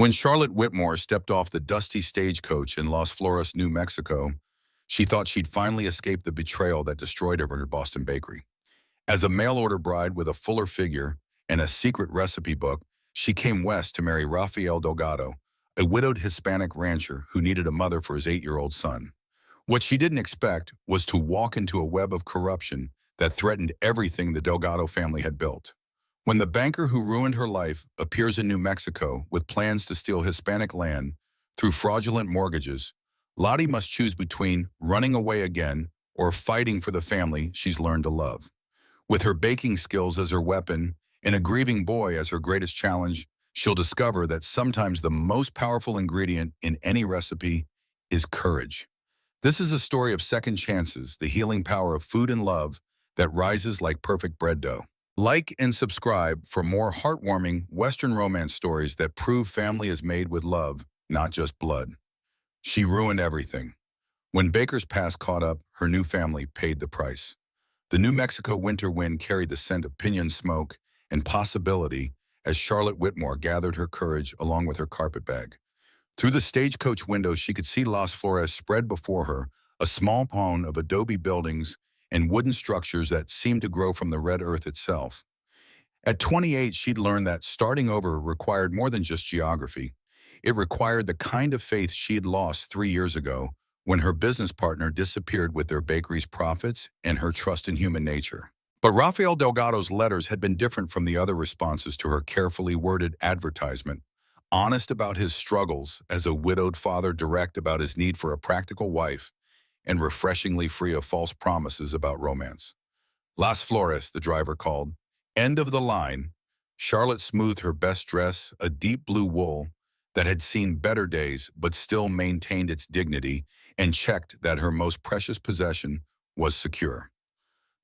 When Charlotte Whitmore stepped off the dusty stagecoach in Las Flores, New Mexico, she thought she'd finally escaped the betrayal that destroyed her in her Boston bakery. As a mail-order bride with a fuller figure and a secret recipe book, she came west to marry Rafael Delgado, a widowed Hispanic rancher who needed a mother for his 8-year-old son. What she didn't expect was to walk into a web of corruption that threatened everything the Delgado family had built. When the banker who ruined her life appears in New Mexico with plans to steal Hispanic land through fraudulent mortgages, Lottie must choose between running away again or fighting for the family she's learned to love. With her baking skills as her weapon and a grieving boy as her greatest challenge, she'll discover that sometimes the most powerful ingredient in any recipe is courage. This is a story of second chances, the healing power of food and love that rises like perfect bread dough. Like and subscribe for more heartwarming Western romance stories that prove family is made with love, not just blood. She ruined everything. When Baker's past caught up, her new family paid the price. The New Mexico winter wind carried the scent of pinyon smoke and possibility as Charlotte Whitmore gathered her courage along with her carpetbag. Through the stagecoach window, she could see Las Flores spread before her, a small pond of adobe buildings and wooden structures that seemed to grow from the red earth itself. At 28, she'd learned that starting over required more than just geography. It required the kind of faith she'd lost 3 years ago when her business partner disappeared with their bakery's profits and her trust in human nature. But Rafael Delgado's letters had been different from the other responses to her carefully worded advertisement. Honest about his struggles as a widowed father, direct about his need for a practical wife, and refreshingly free of false promises about romance. Las Flores, the driver called. End of the line. Charlotte smoothed her best dress, a deep blue wool that had seen better days but still maintained its dignity, and checked that her most precious possession was secure.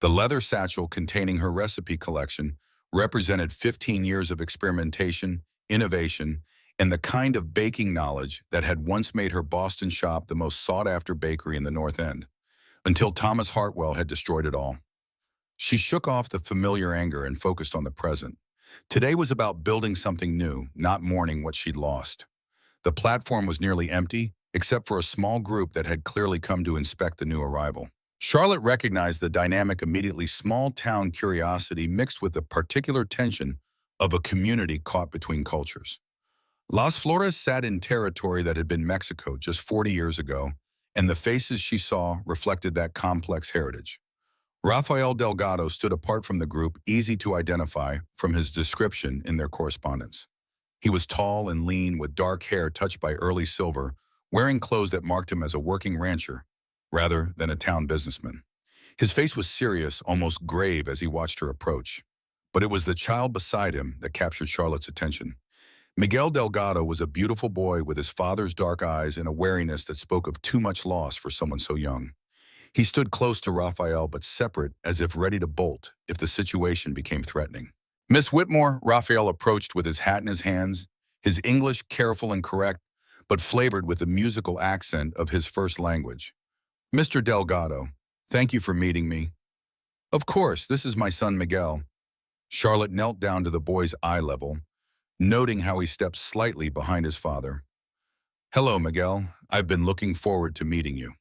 The leather satchel containing her recipe collection represented 15 years of experimentation, innovation, and the kind of baking knowledge that had once made her Boston shop the most sought-after bakery in the North End, until Thomas Hartwell had destroyed it all. She shook off the familiar anger and focused on the present. Today was about building something new, not mourning what she'd lost. The platform was nearly empty, except for a small group that had clearly come to inspect the new arrival. Charlotte recognized the dynamic immediately, small-town curiosity mixed with the particular tension of a community caught between cultures. Las Flores sat in territory that had been Mexico just 40 years ago, and the faces she saw reflected that complex heritage. Rafael Delgado stood apart from the group, easy to identify from his description in their correspondence. He was tall and lean, with dark hair touched by early silver, wearing clothes that marked him as a working rancher rather than a town businessman. His face was serious, almost grave as he watched her approach. But it was the child beside him that captured Charlotte's attention. Miguel Delgado was a beautiful boy with his father's dark eyes and a wariness that spoke of too much loss for someone so young. He stood close to Rafael, but separate, as if ready to bolt if the situation became threatening. Miss Whitmore, Rafael approached with his hat in his hands, his English careful and correct, but flavored with the musical accent of his first language. Mr. Delgado, thank you for meeting me. Of course, this is my son Miguel. Charlotte knelt down to the boy's eye level, noting how he stepped slightly behind his father. Hello, Miguel. I've been looking forward to meeting you.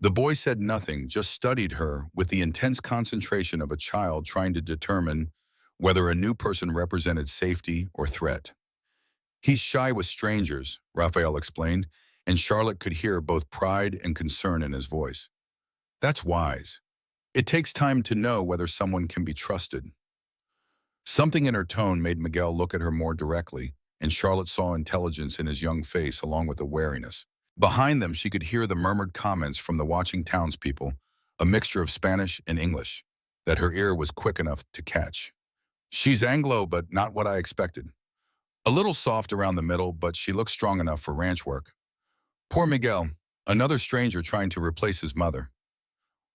The boy said nothing, just studied her with the intense concentration of a child trying to determine whether a new person represented safety or threat. He's shy with strangers, Rafael explained, and Charlotte could hear both pride and concern in his voice. That's wise. It takes time to know whether someone can be trusted. Something in her tone made Miguel look at her more directly, and Charlotte saw intelligence in his young face along with a wariness. Behind them, she could hear the murmured comments from the watching townspeople, a mixture of Spanish and English, that her ear was quick enough to catch. She's Anglo, but not what I expected. A little soft around the middle, but she looks strong enough for ranch work. Poor Miguel, another stranger trying to replace his mother.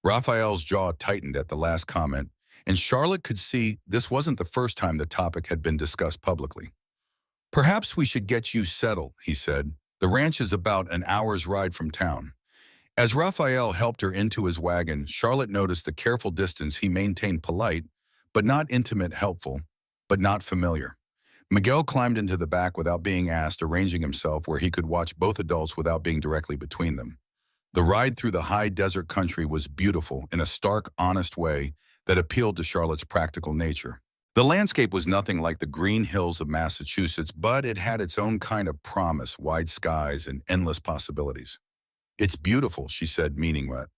Raphael's jaw tightened at the last comment, and Charlotte could see this wasn't the first time the topic had been discussed publicly. Perhaps we should get you settled, he said. The ranch is about an hour's ride from town. As Raphael helped her into his wagon, Charlotte noticed the careful distance he maintained, polite, but not intimate, helpful, but not familiar. Miguel climbed into the back without being asked, arranging himself where he could watch both adults without being directly between them. The ride through the high desert country was beautiful in a stark, honest way that appealed to Charlotte's practical nature. The landscape was nothing like the green hills of Massachusetts, but it had its own kind of promise, wide skies and endless possibilities. "It's beautiful," she said, meaning what?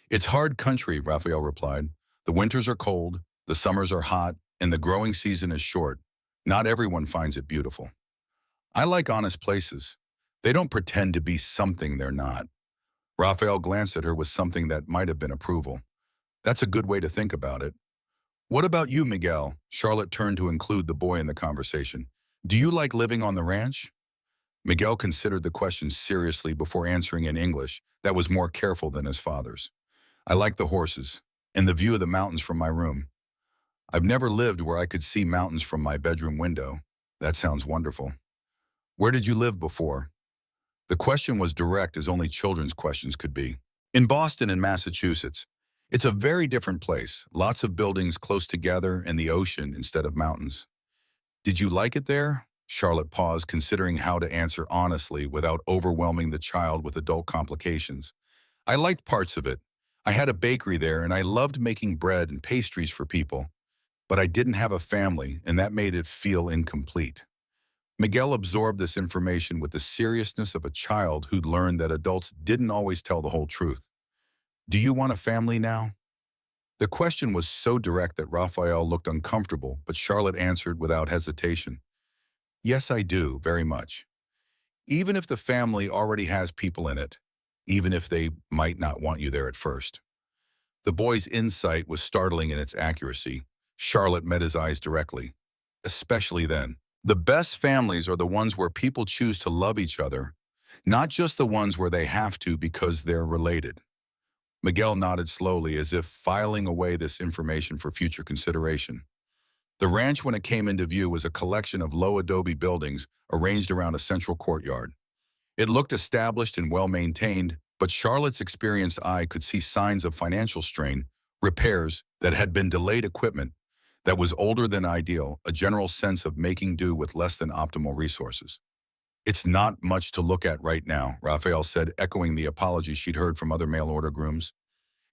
"It's hard country," Raphael replied. "The winters are cold, the summers are hot, and the growing season is short. Not everyone finds it beautiful. I like honest places. They don't pretend to be something they're not." Raphael glanced at her with something that might have been approval. "That's a good way to think about it. What about you, Miguel?" Charlotte turned to include the boy in the conversation. "Do you like living on the ranch?" Miguel considered the question seriously before answering in English that was more careful than his father's. "I like the horses and the view of the mountains from my room. I've never lived where I could see mountains from my bedroom window. That sounds wonderful." "Where did you live before?" The question was direct as only children's questions could be. "In Boston and Massachusetts. It's a very different place, lots of buildings close together and the ocean instead of mountains." "Did you like it there?" Charlotte paused, considering how to answer honestly without overwhelming the child with adult complications. "I liked parts of it. I had a bakery there and I loved making bread and pastries for people. But I didn't have a family, and that made it feel incomplete." Miguel absorbed this information with the seriousness of a child who'd learned that adults didn't always tell the whole truth. "Do you want a family now?" The question was so direct that Raphael looked uncomfortable, but Charlotte answered without hesitation. "Yes, I do, very much. Even if the family already has people in it, even if they might not want you there at first." The boy's insight was startling in its accuracy. Charlotte met his eyes directly. "Especially then. The best families are the ones where people choose to love each other, not just the ones where they have to because they're related." Miguel nodded slowly as if filing away this information for future consideration. The ranch, when it came into view, was a collection of low adobe buildings arranged around a central courtyard. It looked established and well-maintained, but Charlotte's experienced eye could see signs of financial strain, repairs that had been delayed, equipment that was older than ideal, a general sense of making do with less than optimal resources. "It's not much to look at right now," Raphael said, echoing the apology she'd heard from other mail-order grooms.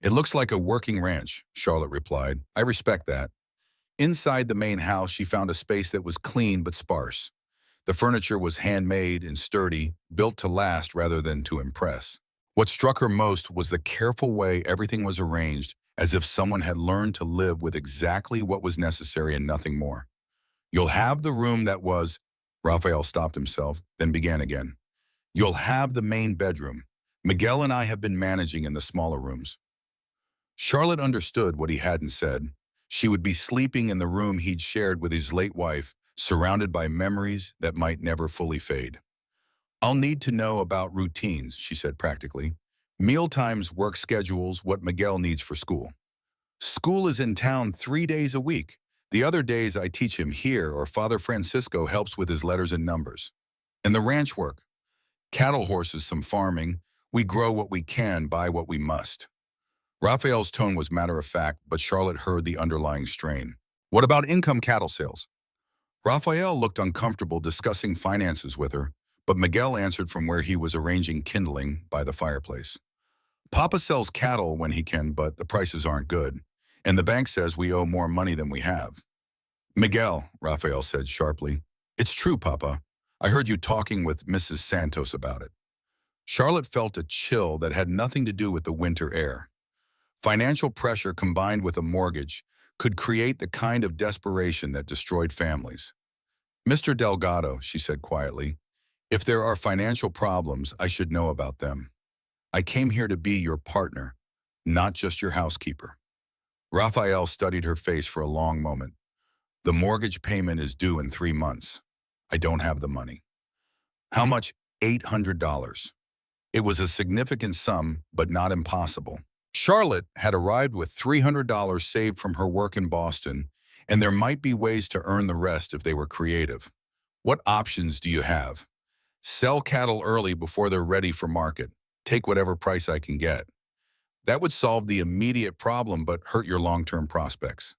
"It looks like a working ranch," Charlotte replied. "I respect that." Inside the main house, she found a space that was clean but sparse. The furniture was handmade and sturdy, built to last rather than to impress. What struck her most was the careful way everything was arranged, as if someone had learned to live with exactly what was necessary and nothing more. "You'll have the room that was—" Raphael stopped himself, then began again. "You'll have the main bedroom. Miguel and I have been managing in the smaller rooms." Charlotte understood what he hadn't said. She would be sleeping in the room he'd shared with his late wife, surrounded by memories that might never fully fade. "I'll need to know about routines," she said practically. "Meal times, work schedules, what Miguel needs for school. School is in town 3 days a week. The other days I teach him here or Father Francisco helps with his letters and numbers. And the ranch work. Cattle, horses, some farming. We grow what we can, buy what we must." Raphael's tone was matter-of-fact, but Charlotte heard the underlying strain. "What about income, cattle sales?" Raphael looked uncomfortable discussing finances with her, but Miguel answered from where he was arranging kindling by the fireplace. "Papa sells cattle when he can, but the prices aren't good, and the bank says we owe more money than we have." "Miguel," Raphael said sharply, "it's true, Papa. I heard you talking with Mrs. Santos about it." Charlotte felt a chill that had nothing to do with the winter air. Financial pressure combined with a mortgage could create the kind of desperation that destroyed families. "Mr. Delgado," she said quietly, "if there are financial problems, I should know about them. I came here to be your partner, not just your housekeeper." Raphael studied her face for a long moment. "The mortgage payment is due in 3 months. I don't have the money." "How much?" $800. It was a significant sum, but not impossible. Charlotte had arrived with $300 saved from her work in Boston, and there might be ways to earn the rest if they were creative. "What options do you have?" "Sell cattle early before they're ready for market. Take whatever price I can get." "That would solve the immediate problem but hurt your long-term prospects."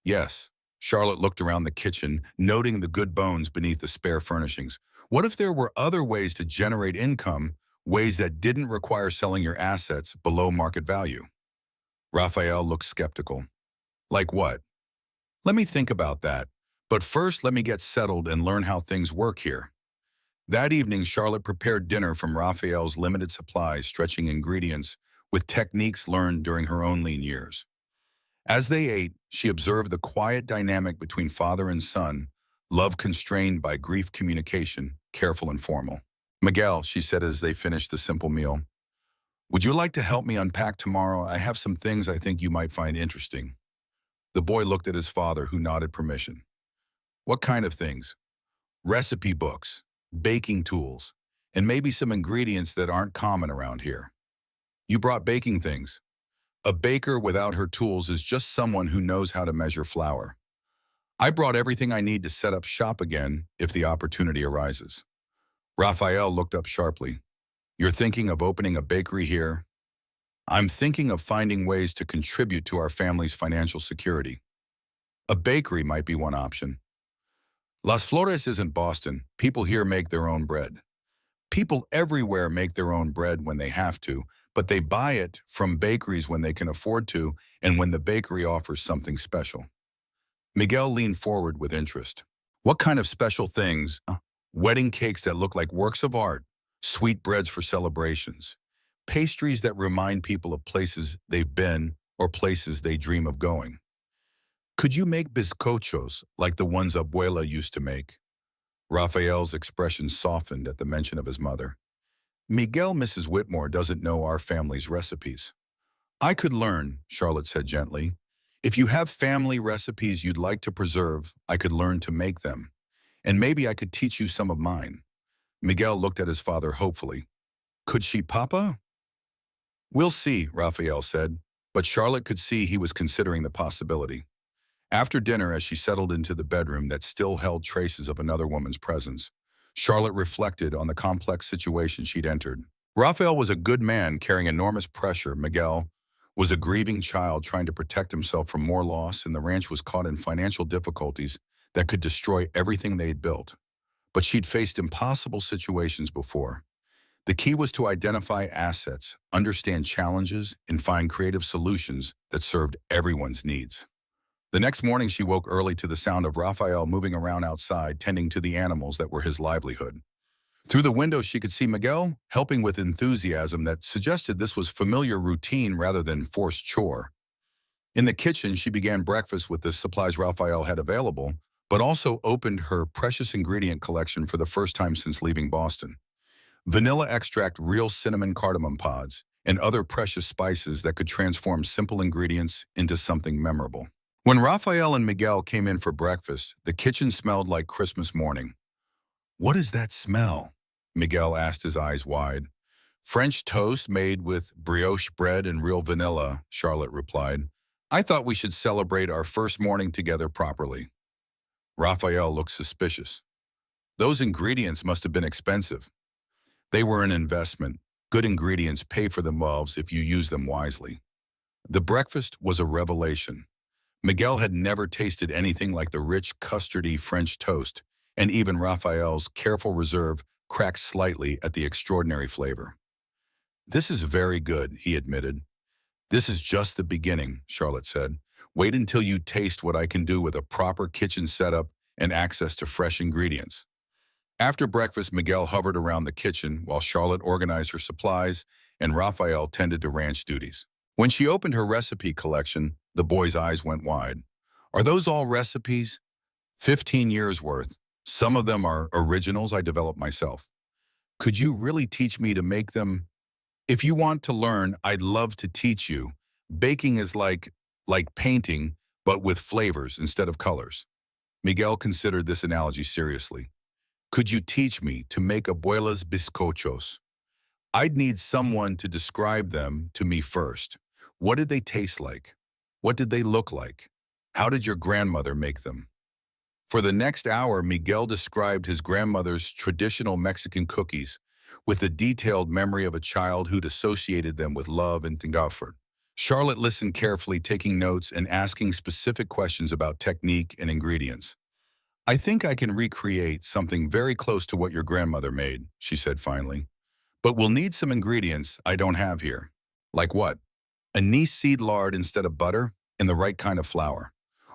"Yes." Charlotte looked around the kitchen, noting the good bones beneath the spare furnishings. What if there were other ways to generate income, ways that didn't require selling your assets below market value? Rafael looked skeptical. Like what? Let me think about that. But first, let me get settled and learn how things work here. That evening, Charlotte prepared dinner from Rafael's limited supply, stretching ingredients with techniques learned during her own lean years. As they ate, she observed the quiet dynamic between father and son, love constrained by grief communication, careful and formal. Miguel, she said as they finished the simple meal, would you like to help me unpack tomorrow? I have some things I think you might find interesting. The boy looked at his father, who nodded permission. What kind of things? Recipe books, baking tools, and maybe some ingredients that aren't common around here. You brought baking things. A baker without her tools is just someone who knows how to measure flour. I brought everything I need to set up shop again if the opportunity arises. Rafael looked up sharply. You're thinking of opening a bakery here? I'm thinking of finding ways to contribute to our family's financial security. A bakery might be one option. Las Flores isn't Boston. People here make their own bread. People everywhere make their own bread when they have to, but they buy it from bakeries when they can afford to and when the bakery offers something special. Miguel leaned forward with interest. What kind of special things? Wedding cakes that look like works of art, sweetbreads for celebrations, pastries that remind people of places they've been or places they dream of going. Could you make bizcochos like the ones Abuela used to make? Rafael's expression softened at the mention of his mother. Miguel, Mrs. Whitmore doesn't know our family's recipes. I could learn, Charlotte said gently. If you have family recipes you'd like to preserve, I could learn to make them. And maybe I could teach you some of mine. Miguel looked at his father hopefully. Could she, Papa? We'll see, Rafael said, but Charlotte could see he was considering the possibility. After dinner, as she settled into the bedroom that still held traces of another woman's presence, Charlotte reflected on the complex situation she'd entered. Rafael was a good man carrying enormous pressure. Miguel was a grieving child trying to protect himself from more loss, and the ranch was caught in financial difficulties that could destroy everything they'd built. But she'd faced impossible situations before. The key was to identify assets, understand challenges, and find creative solutions that served everyone's needs. The next morning, she woke early to the sound of Rafael moving around outside, tending to the animals that were his livelihood. Through the window, she could see Miguel helping with enthusiasm that suggested this was familiar routine rather than forced chore. In the kitchen, she began breakfast with the supplies Rafael had available, but also opened her precious ingredient collection for the first time since leaving Boston. Vanilla extract, real cinnamon cardamom pods, and other precious spices that could transform simple ingredients into something memorable. When Rafael and Miguel came in for breakfast, the kitchen smelled like Christmas morning. What is that smell? Miguel asked, his eyes wide. French toast made with brioche bread and real vanilla, Charlotte replied. I thought we should celebrate our first morning together properly. Rafael looked suspicious. Those ingredients must have been expensive. They were an investment. Good ingredients pay for themselves if you use them wisely. The breakfast was a revelation. Miguel had never tasted anything like the rich, custardy French toast, and even Rafael's careful reserve cracked slightly at the extraordinary flavor. This is very good, he admitted. This is just the beginning, Charlotte said. Wait until you taste what I can do with a proper kitchen setup and access to fresh ingredients. After breakfast, Miguel hovered around the kitchen while Charlotte organized her supplies and Rafael tended to ranch duties. When she opened her recipe collection, the boy's eyes went wide. Are those all recipes? 15 years worth. Some of them are originals I developed myself. Could you really teach me to make them? If you want to learn, I'd love to teach you. Baking is like painting, but with flavors instead of colors. Miguel considered this analogy seriously. Could you teach me to make Abuela's bizcochos? I'd need someone to describe them to me first. What did they taste like? What did they look like? How did your grandmother make them? For the next hour, Miguel described his grandmother's traditional Mexican cookies with the detailed memory of a child who'd associated them with love and comfort. Charlotte listened carefully, taking notes and asking specific questions about technique and ingredients. I think I can recreate something very close to what your grandmother made, she said finally. But we'll need some ingredients I don't have here. Like what? Anise seed lard instead of butter and the right kind of flour.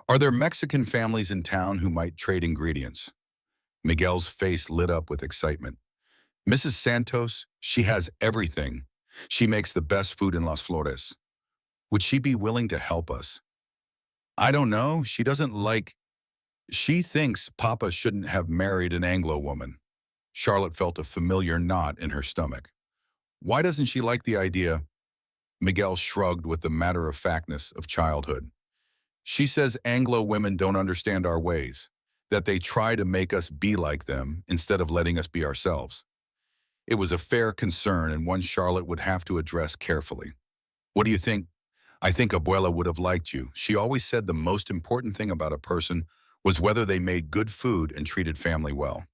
Are there Mexican families in town who might trade ingredients? Miguel's face lit up with excitement. Mrs. Santos, she has everything. She makes the best food in Las Flores. Would she be willing to help us? I don't know. She thinks Papa shouldn't have married an Anglo woman. Charlotte felt a familiar knot in her stomach. Why doesn't she like the idea? Miguel shrugged with the matter-of-factness of childhood. She says Anglo women don't understand our ways, that they try to make us be like them instead of letting us be ourselves. It was a fair concern and one Charlotte would have to address carefully. What do you think? I think Abuela would have liked you. She always said the most important thing about a person was whether they made good food and treated family well.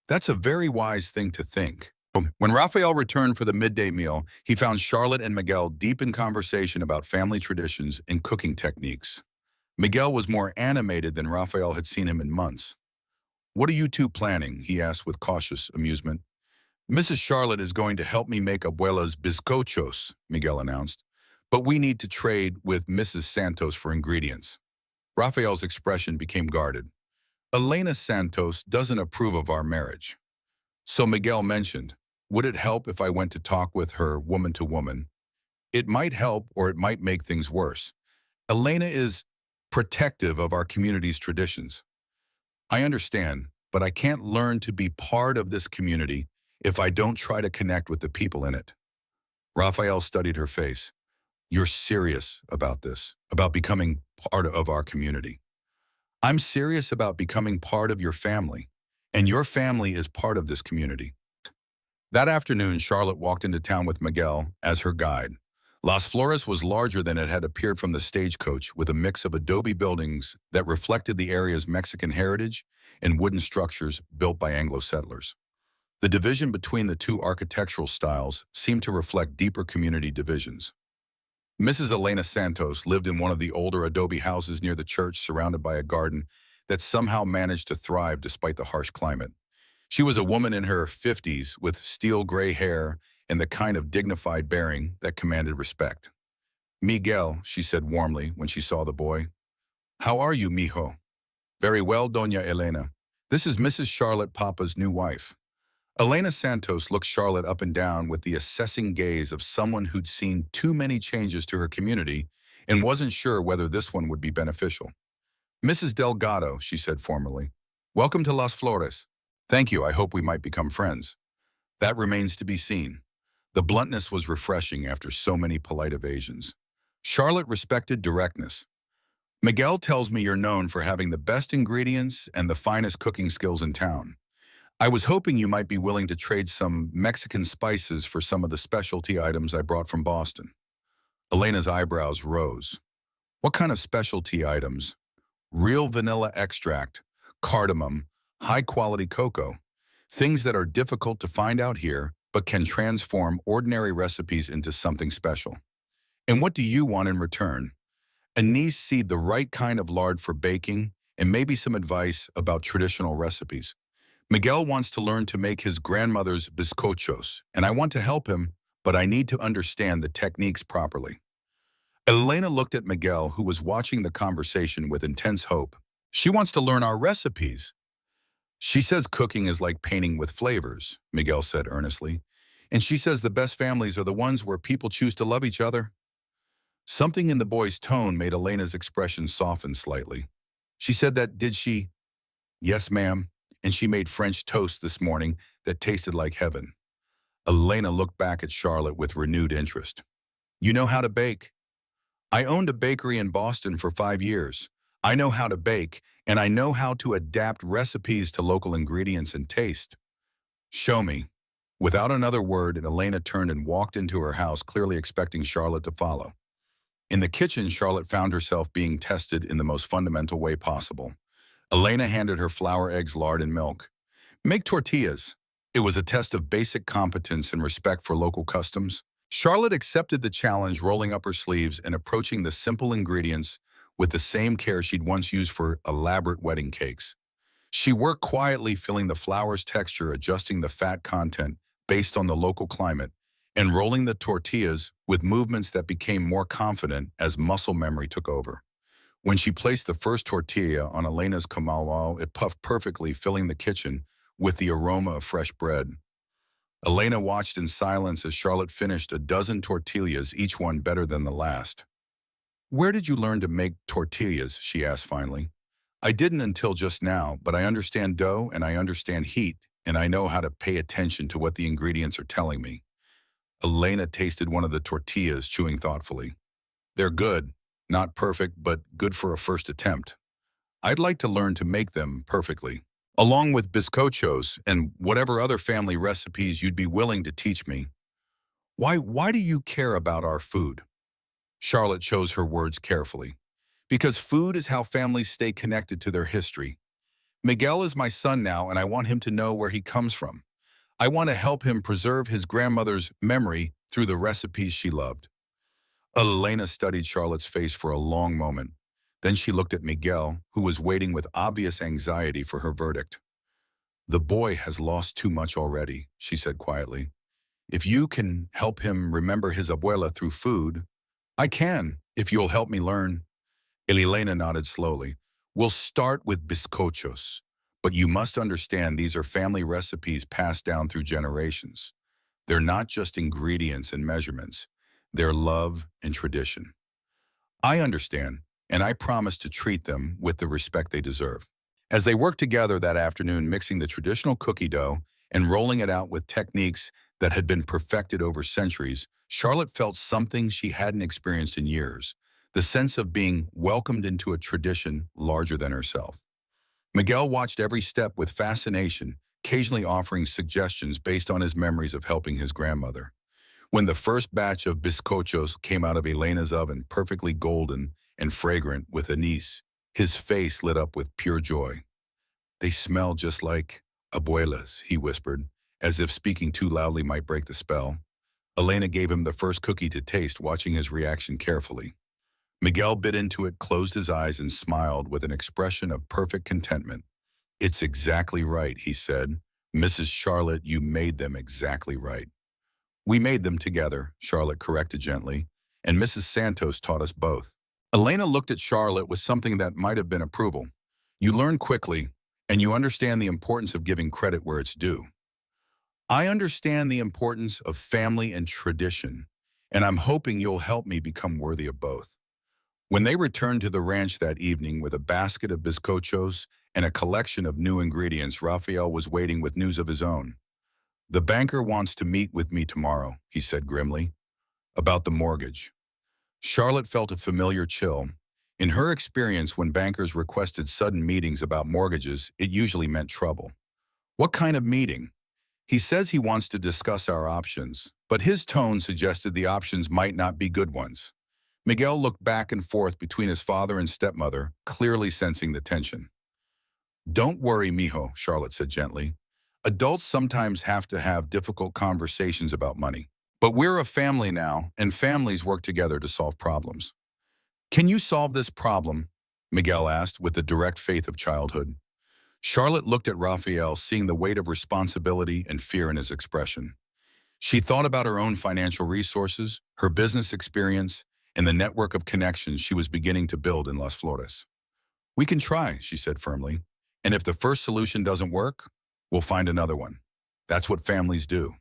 That's a very wise thing to think. When Rafael returned for the midday meal, he found Charlotte and Miguel deep in conversation about family traditions and cooking techniques. Miguel was more animated than Rafael had seen him in months. What are you two planning? He asked with cautious amusement. Mrs. Charlotte is going to help me make Abuela's bizcochos, Miguel announced. But we need to trade with Mrs. Santos for ingredients. Rafael's expression became guarded. Elena Santos doesn't approve of our marriage. So Miguel mentioned, would it help if I went to talk with her woman to woman? It might help or it might make things worse. Elena is protective of our community's traditions. I understand, but I can't learn to be part of this community if I don't try to connect with the people in it. Rafael studied her face. You're serious about this, about becoming part of our community. I'm serious about becoming part of your family, and your family is part of this community. That afternoon, Charlotte walked into town with Miguel as her guide. Las Flores was larger than it had appeared from the stagecoach, with a mix of adobe buildings that reflected the area's Mexican heritage and wooden structures built by Anglo settlers. The division between the two architectural styles seemed to reflect deeper community divisions. Mrs. Elena Santos lived in one of the older adobe houses near the church, surrounded by a garden that somehow managed to thrive despite the harsh climate. She was a woman in her 50s with steel gray hair and the kind of dignified bearing that commanded respect. Miguel, she said warmly when she saw the boy. How are you, mijo? Very well, Doña Elena. This is Mrs. Charlotte, Papa's new wife. Elena Santos looked Charlotte up and down with the assessing gaze of someone who'd seen too many changes to her community and wasn't sure whether this one would be beneficial. Mrs. Delgado, she said formally, welcome to Las Flores. Thank you, I hope we might become friends. That remains to be seen. The bluntness was refreshing after so many polite evasions. Charlotte respected directness. Miguel tells me you're known for having the best ingredients and the finest cooking skills in town. I was hoping you might be willing to trade some Mexican spices for some of the specialty items I brought from Boston. Elena's eyebrows rose. What kind of specialty items? Real vanilla extract, cardamom, high-quality cocoa. Things that are difficult to find out here, but can transform ordinary recipes into something special. And what do you want in return? Anise seed, the right kind of lard for baking, and maybe some advice about traditional recipes. Miguel wants to learn to make his grandmother's bizcochos, and I want to help him, but I need to understand the techniques properly. Elena looked at Miguel, who was watching the conversation with intense hope. She wants to learn our recipes. She says cooking is like painting with flavors, Miguel said earnestly, and she says the best families are the ones where people choose to love each other. Something in the boy's tone made Elena's expression soften slightly. She said that, did she? Yes, ma'am. And she made French toast this morning that tasted like heaven. Elena looked back at Charlotte with renewed interest. You know how to bake? I owned a bakery in Boston for 5 years. I know how to bake, and I know how to adapt recipes to local ingredients and taste. Show me. Without another word, Elena turned and walked into her house, clearly expecting Charlotte to follow. In the kitchen, Charlotte found herself being tested in the most fundamental way possible. Elena handed her flour, eggs, lard, and milk. Make tortillas. It was a test of basic competence and respect for local customs. Charlotte accepted the challenge, rolling up her sleeves and approaching the simple ingredients with the same care she'd once used for elaborate wedding cakes. She worked quietly, filling the flour's texture, adjusting the fat content based on the local climate, and rolling the tortillas with movements that became more confident as muscle memory took over. When she placed the first tortilla on Elena's comal, it puffed perfectly, filling the kitchen with the aroma of fresh bread. Elena watched in silence as Charlotte finished a dozen tortillas, each one better than the last. "Where did you learn to make tortillas?" she asked finally. "I didn't until just now, but I understand dough and I understand heat, and I know how to pay attention to what the ingredients are telling me." Elena tasted one of the tortillas, chewing thoughtfully. "They're good. Not perfect, but good for a first attempt. I'd like to learn to make them perfectly, along with bizcochos and whatever other family recipes you'd be willing to teach me." Why do you care about our food?" Charlotte chose her words carefully. "Because food is how families stay connected to their history. Miguel is my son now, and I want him to know where he comes from. I want to help him preserve his grandmother's memory through the recipes she loved." Elena studied Charlotte's face for a long moment. Then she looked at Miguel, who was waiting with obvious anxiety for her verdict. "The boy has lost too much already," she said quietly. "If you can help him remember his abuela through food, I can, if you'll help me learn." Elena nodded slowly. "We'll start with bizcochos, but you must understand these are family recipes passed down through generations. They're not just ingredients and measurements. They're love and tradition." "I understand, and I promise to treat them with the respect they deserve." As they worked together that afternoon, mixing the traditional cookie dough and rolling it out with techniques that had been perfected over centuries, Charlotte felt something she hadn't experienced in years, the sense of being welcomed into a tradition larger than herself. Miguel watched every step with fascination, occasionally offering suggestions based on his memories of helping his grandmother. When the first batch of bizcochos came out of Elena's oven, perfectly golden and fragrant with anise, his face lit up with pure joy. "They smell just like abuelas," he whispered, as if speaking too loudly might break the spell. Elena gave him the first cookie to taste, watching his reaction carefully. Miguel bit into it, closed his eyes, and smiled with an expression of perfect contentment. "It's exactly right," he said. "Mrs. Charlotte, you made them exactly right." "We made them together," Charlotte corrected gently, "and Mrs. Santos taught us both." Elena looked at Charlotte with something that might have been approval. "You learn quickly, and you understand the importance of giving credit where it's due." "I understand the importance of family and tradition, and I'm hoping you'll help me become worthy of both." When they returned to the ranch that evening with a basket of bizcochos and a collection of new ingredients, Rafael was waiting with news of his own. "The banker wants to meet with me tomorrow," he said grimly, "about the mortgage." Charlotte felt a familiar chill. In her experience, when bankers requested sudden meetings about mortgages, it usually meant trouble. "What kind of meeting?" "He says he wants to discuss our options, but his tone suggested the options might not be good ones." Miguel looked back and forth between his father and stepmother, clearly sensing the tension. "Don't worry, mijo," Charlotte said gently. "Adults sometimes have to have difficult conversations about money. But we're a family now, and families work together to solve problems." "Can you solve this problem?" Miguel asked with the direct faith of childhood. Charlotte looked at Raphael, seeing the weight of responsibility and fear in his expression. She thought about her own financial resources, her business experience, and the network of connections she was beginning to build in Las Flores. "We can try," she said firmly. "And if the first solution doesn't work, we'll find another one. That's what families do."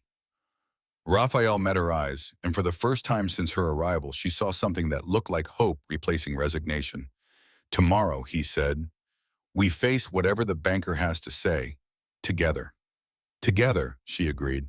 Raphael met her eyes, and for the first time since her arrival, she saw something that looked like hope replacing resignation. "Tomorrow," he said, "we face whatever the banker has to say, together." "Together," she agreed.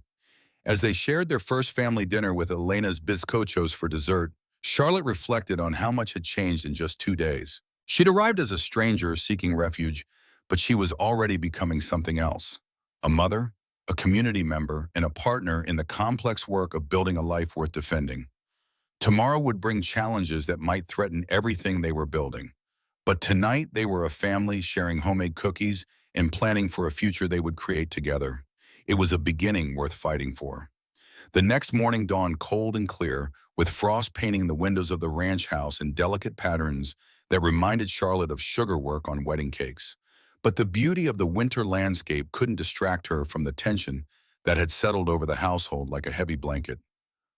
As they shared their first family dinner with Elena's bizcochos for dessert, Charlotte reflected on how much had changed in just 2 days. She'd arrived as a stranger seeking refuge, but she was already becoming something else. A mother, a community member, and a partner in the complex work of building a life worth defending. Tomorrow would bring challenges that might threaten everything they were building. But tonight they were a family sharing homemade cookies and planning for a future they would create together. It was a beginning worth fighting for. The next morning dawned cold and clear, with frost painting the windows of the ranch house in delicate patterns that reminded Charlotte of sugar work on wedding cakes. But the beauty of the winter landscape couldn't distract her from the tension that had settled over the household like a heavy blanket.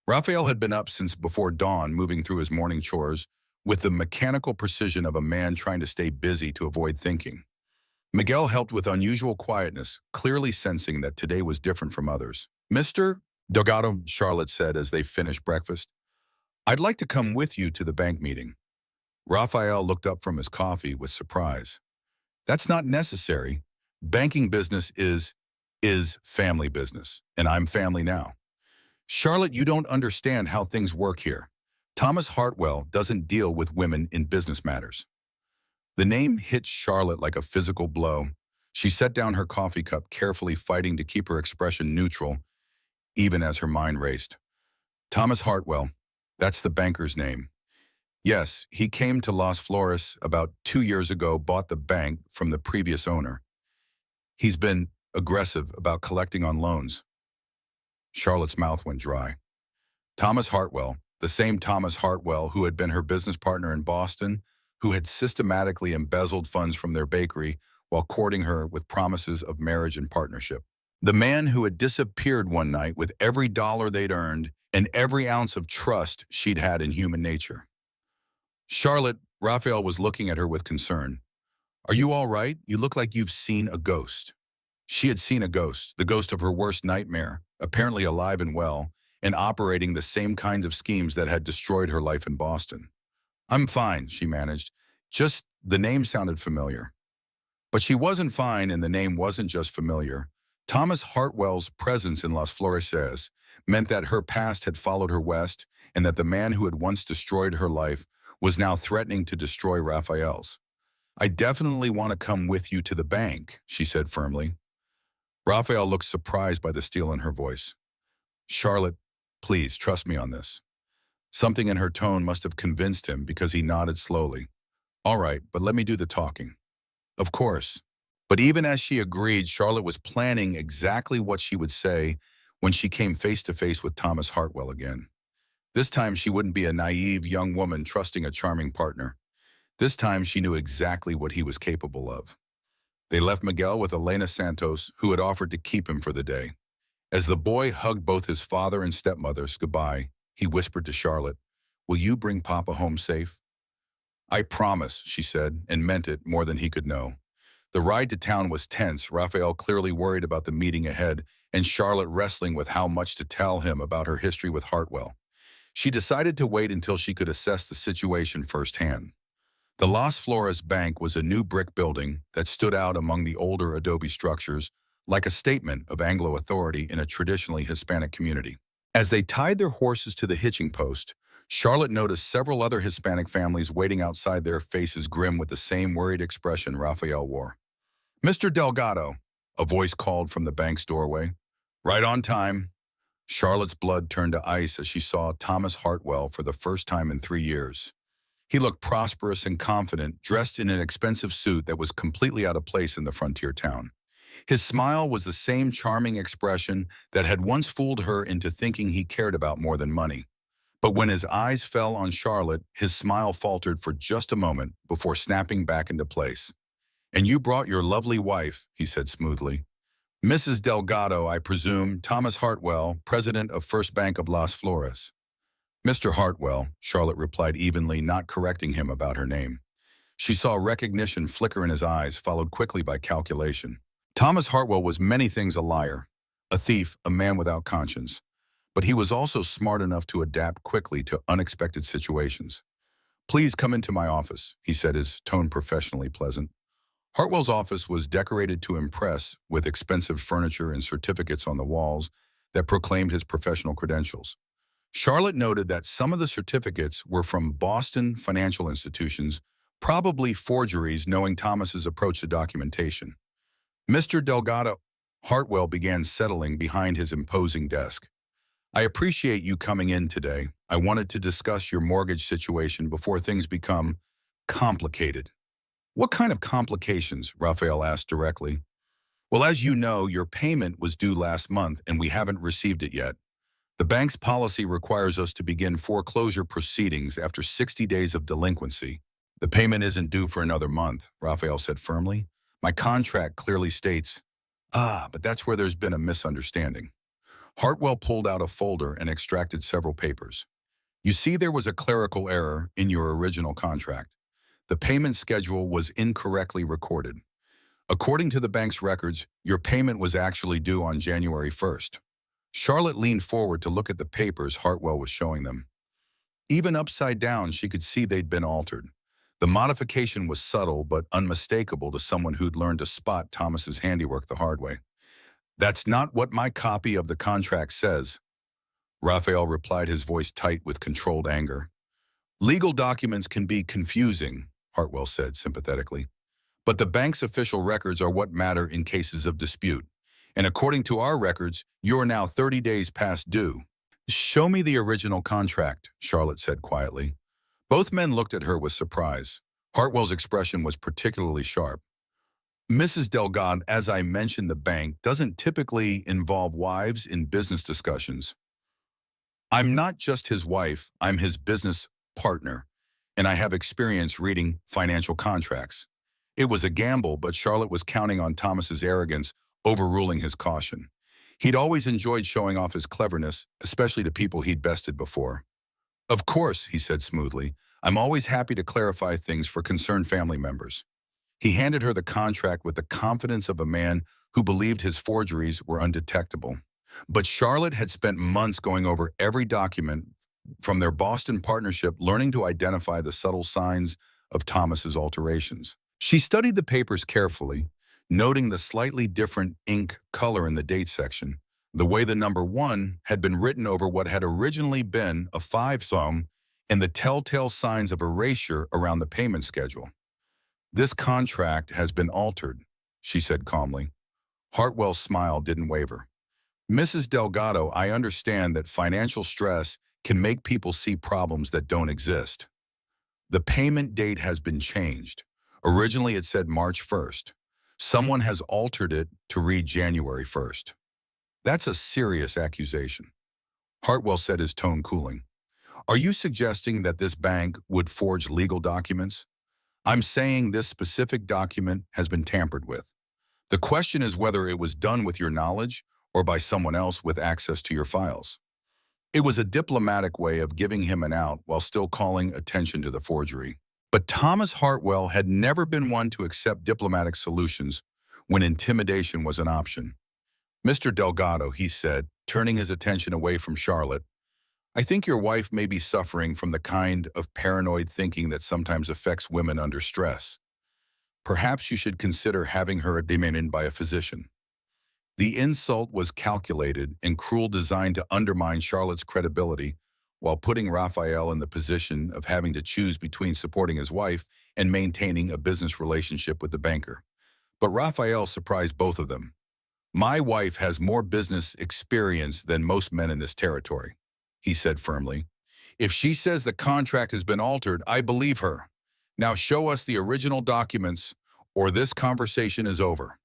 Rafael had been up since before dawn, moving through his morning chores with the mechanical precision of a man trying to stay busy to avoid thinking. Miguel helped with unusual quietness, clearly sensing that today was different from others. "Mr. Delgado," Charlotte said as they finished breakfast, "I'd like to come with you to the bank meeting." Rafael looked up from his coffee with surprise. "That's not necessary. Banking business is family business, and I'm family now." "Charlotte, you don't understand how things work here. Thomas Hartwell doesn't deal with women in business matters." The name hit Charlotte like a physical blow. She set down her coffee cup, carefully fighting to keep her expression neutral, even as her mind raced. "Thomas Hartwell, that's the banker's name. Yes, he came to Las Flores about 2 years ago, bought the bank from the previous owner. He's been aggressive about collecting on loans." Charlotte's mouth went dry. Thomas Hartwell, the same Thomas Hartwell who had been her business partner in Boston, who had systematically embezzled funds from their bakery while courting her with promises of marriage and partnership. The man who had disappeared one night with every dollar they'd earned and every ounce of trust she'd had in human nature. "Charlotte," Raphael was looking at her with concern. "Are you all right? You look like you've seen a ghost." She had seen a ghost, the ghost of her worst nightmare, apparently alive and well, and operating the same kinds of schemes that had destroyed her life in Boston. "I'm fine," she managed. "Just the name sounded familiar." But she wasn't fine, and the name wasn't just familiar. Thomas Hartwell's presence in Las Flores meant that her past had followed her west, and that the man who had once destroyed her life was now threatening to destroy Raphael's. "I definitely want to come with you to the bank," she said firmly. Raphael looked surprised by the steel in her voice. "Charlotte, please trust me on this." Something in her tone must have convinced him, because he nodded slowly. "All right, but let me do the talking." "Of course." But even as she agreed, Charlotte was planning exactly what she would say when she came face to face with Thomas Hartwell again. This time she wouldn't be a naive young woman trusting a charming partner. This time she knew exactly what he was capable of. They left Miguel with Elena Santos, who had offered to keep him for the day. As the boy hugged both his father and stepmothers goodbye, he whispered to Charlotte, "Will you bring Papa home safe?" "I promise," she said, and meant it more than he could know. The ride to town was tense, Raphael clearly worried about the meeting ahead, and Charlotte wrestling with how much to tell him about her history with Hartwell. She decided to wait until she could assess the situation firsthand. The Las Flores Bank was a new brick building that stood out among the older adobe structures, like a statement of Anglo authority in a traditionally Hispanic community. As they tied their horses to the hitching post, Charlotte noticed several other Hispanic families waiting outside, their faces grim with the same worried expression Raphael wore. "Mr. Delgado," a voice called from the bank's doorway. "Right on time." Charlotte's blood turned to ice as she saw Thomas Hartwell for the first time in 3 years. He looked prosperous and confident, dressed in an expensive suit that was completely out of place in the frontier town. His smile was the same charming expression that had once fooled her into thinking he cared about more than money. But when his eyes fell on Charlotte, his smile faltered for just a moment before snapping back into place. "And you brought your lovely wife," he said smoothly. "Mrs. Delgado, I presume, Thomas Hartwell, president of First Bank of Las Flores." "Mr. Hartwell," Charlotte replied evenly, not correcting him about her name. She saw recognition flicker in his eyes, followed quickly by calculation. Thomas Hartwell was many things: a liar, a thief, a man without conscience. But he was also smart enough to adapt quickly to unexpected situations. "Please come into my office," he said, his tone professionally pleasant. Hartwell's office was decorated to impress, with expensive furniture and certificates on the walls that proclaimed his professional credentials. Charlotte noted that some of the certificates were from Boston financial institutions, probably forgeries, knowing Thomas's approach to documentation. "Mr. Delgado," Hartwell began settling behind his imposing desk. "I appreciate you coming in today. I wanted to discuss your mortgage situation before things become complicated." "What kind of complications?" Raphael asked directly. "Well, as you know, your payment was due last month and we haven't received it yet. The bank's policy requires us to begin foreclosure proceedings after 60 days of delinquency. The payment isn't due for another month, Rafael said firmly. My contract clearly states, but that's where there's been a misunderstanding. Hartwell pulled out a folder and extracted several papers. You see, there was a clerical error in your original contract. The payment schedule was incorrectly recorded. According to the bank's records, your payment was actually due on January 1st. Charlotte leaned forward to look at the papers Hartwell was showing them. Even upside down, she could see they'd been altered. The modification was subtle but unmistakable to someone who'd learned to spot Thomas's handiwork the hard way. That's not what my copy of the contract says, Raphael replied, his voice tight with controlled anger. Legal documents can be confusing, Hartwell said sympathetically. But the bank's official records are what matter in cases of dispute. And according to our records, you're now 30 days past due. Show me the original contract, Charlotte said quietly. Both men looked at her with surprise. Hartwell's expression was particularly sharp. Mrs. Delgado, as I mentioned, the bank doesn't typically involve wives in business discussions. I'm not just his wife, I'm his business partner, and I have experience reading financial contracts. It was a gamble, but Charlotte was counting on Thomas's arrogance overruling his caution. He'd always enjoyed showing off his cleverness, especially to people he'd bested before. Of course, he said smoothly, I'm always happy to clarify things for concerned family members. He handed her the contract with the confidence of a man who believed his forgeries were undetectable. But Charlotte had spent months going over every document from their Boston partnership, learning to identify the subtle signs of Thomas's alterations. She studied the papers carefully, noting the slightly different ink color in the date section, the way the number 1 had been written over what had originally been a 5-sum, and the telltale signs of erasure around the payment schedule. This contract has been altered, she said calmly. Hartwell's smile didn't waver. Mrs. Delgado, I understand that financial stress can make people see problems that don't exist. The payment date has been changed. Originally it said March 1st. Someone has altered it to read January 1st. That's a serious accusation. Hartwell said, his tone cooling. Are you suggesting that this bank would forge legal documents? I'm saying this specific document has been tampered with. The question is whether it was done with your knowledge or by someone else with access to your files. It was a diplomatic way of giving him an out while still calling attention to the forgery. But Thomas Hartwell had never been one to accept diplomatic solutions when intimidation was an option. Mr. Delgado, he said, turning his attention away from Charlotte, I think your wife may be suffering from the kind of paranoid thinking that sometimes affects women under stress. Perhaps you should consider having her examined by a physician. The insult was calculated and cruel, designed to undermine Charlotte's credibility while putting Raphael in the position of having to choose between supporting his wife and maintaining a business relationship with the banker. But Raphael surprised both of them. My wife has more business experience than most men in this territory, he said firmly. If she says the contract has been altered, I believe her. Now show us the original documents or this conversation is over.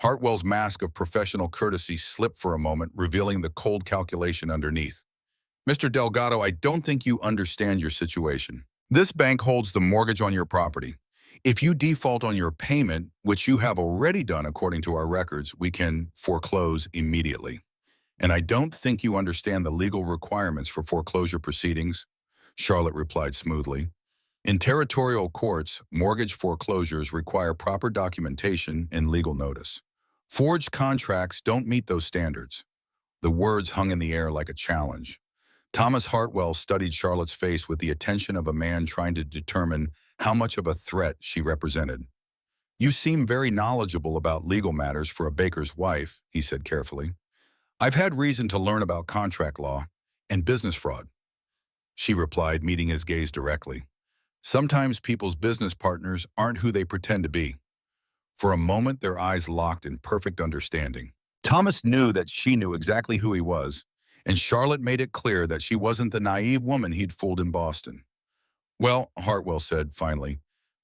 Hartwell's mask of professional courtesy slipped for a moment, revealing the cold calculation underneath. Mr. Delgado, I don't think you understand your situation. This bank holds the mortgage on your property. If you default on your payment, which you have already done according to our records, we can foreclose immediately. And I don't think you understand the legal requirements for foreclosure proceedings, Charlotte replied smoothly. In territorial courts, mortgage foreclosures require proper documentation and legal notice. Forged contracts don't meet those standards. The words hung in the air like a challenge. Thomas Hartwell studied Charlotte's face with the attention of a man trying to determine how much of a threat she represented. You seem very knowledgeable about legal matters for a baker's wife, he said carefully. I've had reason to learn about contract law and business fraud, she replied, meeting his gaze directly. Sometimes people's business partners aren't who they pretend to be. For a moment, their eyes locked in perfect understanding. Thomas knew that she knew exactly who he was, and Charlotte made it clear that she wasn't the naive woman he'd fooled in Boston. Well, Hartwell said finally,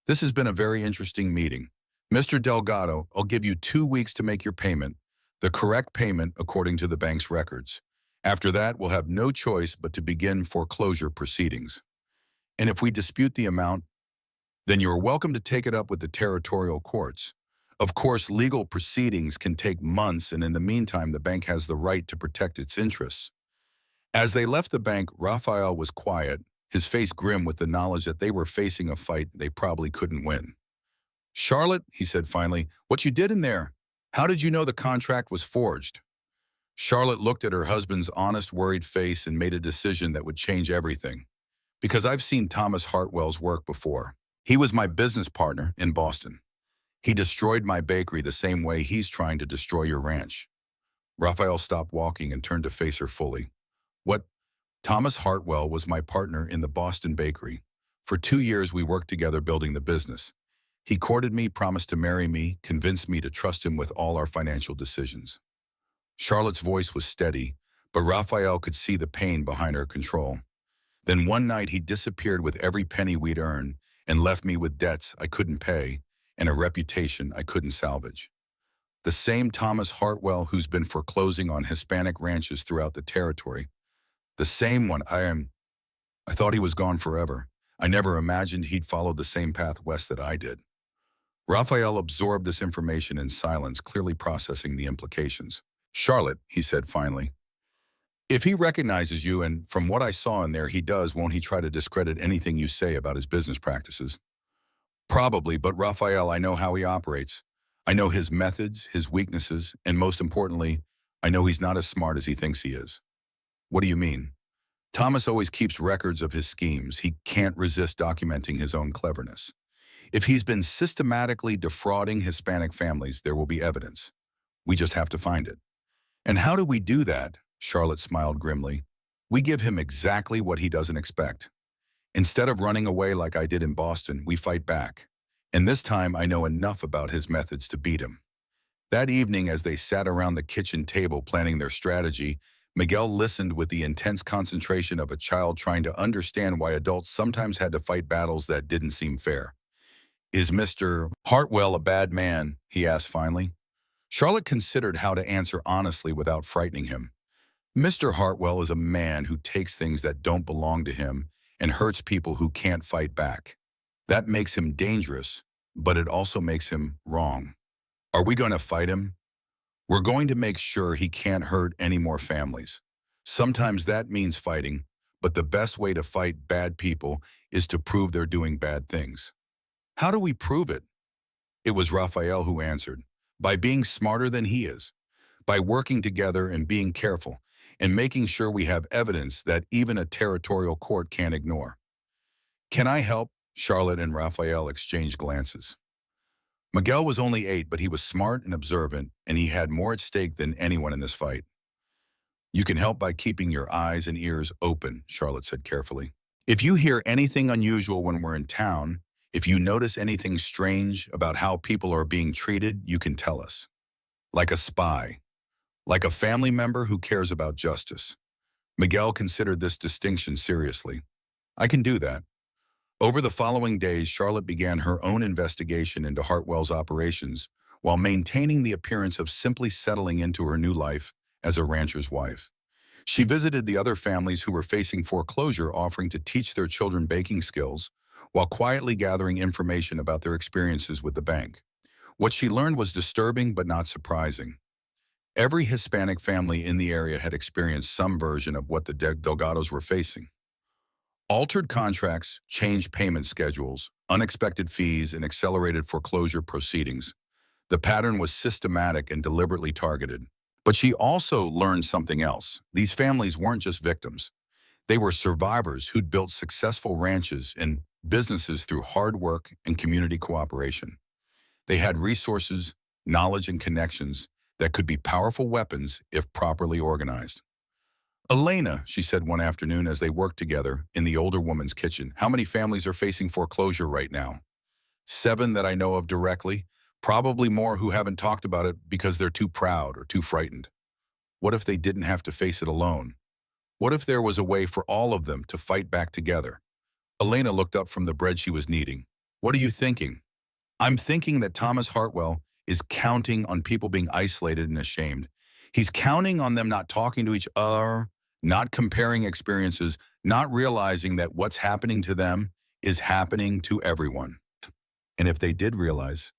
this has been a very interesting meeting. Mr. Delgado, I'll give you 2 weeks to make your payment, the correct payment according to the bank's records. After that, we'll have no choice but to begin foreclosure proceedings. And if we dispute the amount, then you are welcome to take it up with the territorial courts. Of course, legal proceedings can take months, and in the meantime, the bank has the right to protect its interests. As they left the bank, Rafael was quiet, his face grim with the knowledge that they were facing a fight they probably couldn't win. "Charlotte," he said finally, "what you did in there? How did you know the contract was forged?" Charlotte looked at her husband's honest, worried face and made a decision that would change everything. "Because I've seen Thomas Hartwell's work before. He was my business partner in Boston. He destroyed my bakery the same way he's trying to destroy your ranch." Raphael stopped walking and turned to face her fully. "What? Thomas Hartwell was my partner in the Boston bakery. For 2 years we worked together building the business. He courted me, promised to marry me, convinced me to trust him with all our financial decisions." Charlotte's voice was steady, but Raphael could see the pain behind her control. "Then one night he disappeared with every penny we'd earned and left me with debts I couldn't pay and a reputation I couldn't salvage. The same Thomas Hartwell who's been foreclosing on Hispanic ranches throughout the territory. The same one. I thought he was gone forever. I never imagined he'd follow the same path west that I did." Raphael absorbed this information in silence, clearly processing the implications. "Charlotte," he said finally, "if he recognizes you, and from what I saw in there he does, won't he try to discredit anything you say about his business practices?" "Probably, but Raphael, I know how he operates. I know his methods, his weaknesses, and most importantly, I know he's not as smart as he thinks he is." "What do you mean?" "Thomas always keeps records of his schemes. He can't resist documenting his own cleverness. If he's been systematically defrauding Hispanic families, there will be evidence. We just have to find it." "And how do we do that?" Charlotte smiled grimly. "We give him exactly what he doesn't expect. Instead of running away like I did in Boston, we fight back. And this time I know enough about his methods to beat him." That evening, as they sat around the kitchen table planning their strategy, Miguel listened with the intense concentration of a child trying to understand why adults sometimes had to fight battles that didn't seem fair. "Is Mr. Hartwell a bad man?" he asked finally. Charlotte considered how to answer honestly without frightening him. "Mr. Hartwell is a man who takes things that don't belong to him and hurts people who can't fight back. That makes him dangerous, but it also makes him wrong. Are we going to fight him? We're going to make sure he can't hurt any more families. Sometimes that means fighting, but the best way to fight bad people is to prove they're doing bad things." "How do we prove it?" It was Raphael who answered. "By being smarter than he is. By working together and being careful, and making sure we have evidence that even a territorial court can't ignore." "Can I help?" Charlotte and Raphael exchanged glances. Miguel was only 8, but he was smart and observant, and he had more at stake than anyone in this fight. "You can help by keeping your eyes and ears open," Charlotte said carefully. "If you hear anything unusual when we're in town, if you notice anything strange about how people are being treated, you can tell us. Like a spy. Like a family member who cares about justice." Miguel considered this distinction seriously. "I can do that." Over the following days, Charlotte began her own investigation into Hartwell's operations while maintaining the appearance of simply settling into her new life as a rancher's wife. She visited the other families who were facing foreclosure, offering to teach their children baking skills while quietly gathering information about their experiences with the bank. What she learned was disturbing but not surprising. Every Hispanic family in the area had experienced some version of what the Delgados were facing. Altered contracts, changed payment schedules, unexpected fees, and accelerated foreclosure proceedings. The pattern was systematic and deliberately targeted. But she also learned something else. These families weren't just victims. They were survivors who'd built successful ranches and businesses through hard work and community cooperation. They had resources, knowledge, and connections that could be powerful weapons if properly organized. "Elena," she said one afternoon as they worked together in the older woman's kitchen, "how many families are facing foreclosure right now?" "7 that I know of directly. Probably more who haven't talked about it because they're too proud or too frightened." "What if they didn't have to face it alone? What if there was a way for all of them to fight back together?" Elena looked up from the bread she was kneading. "What are you thinking?" "I'm thinking that Thomas Hartwell is counting on people being isolated and ashamed. He's counting on them not talking to each other, not comparing experiences, not realizing that what's happening to them is happening to everyone. And if they did realize,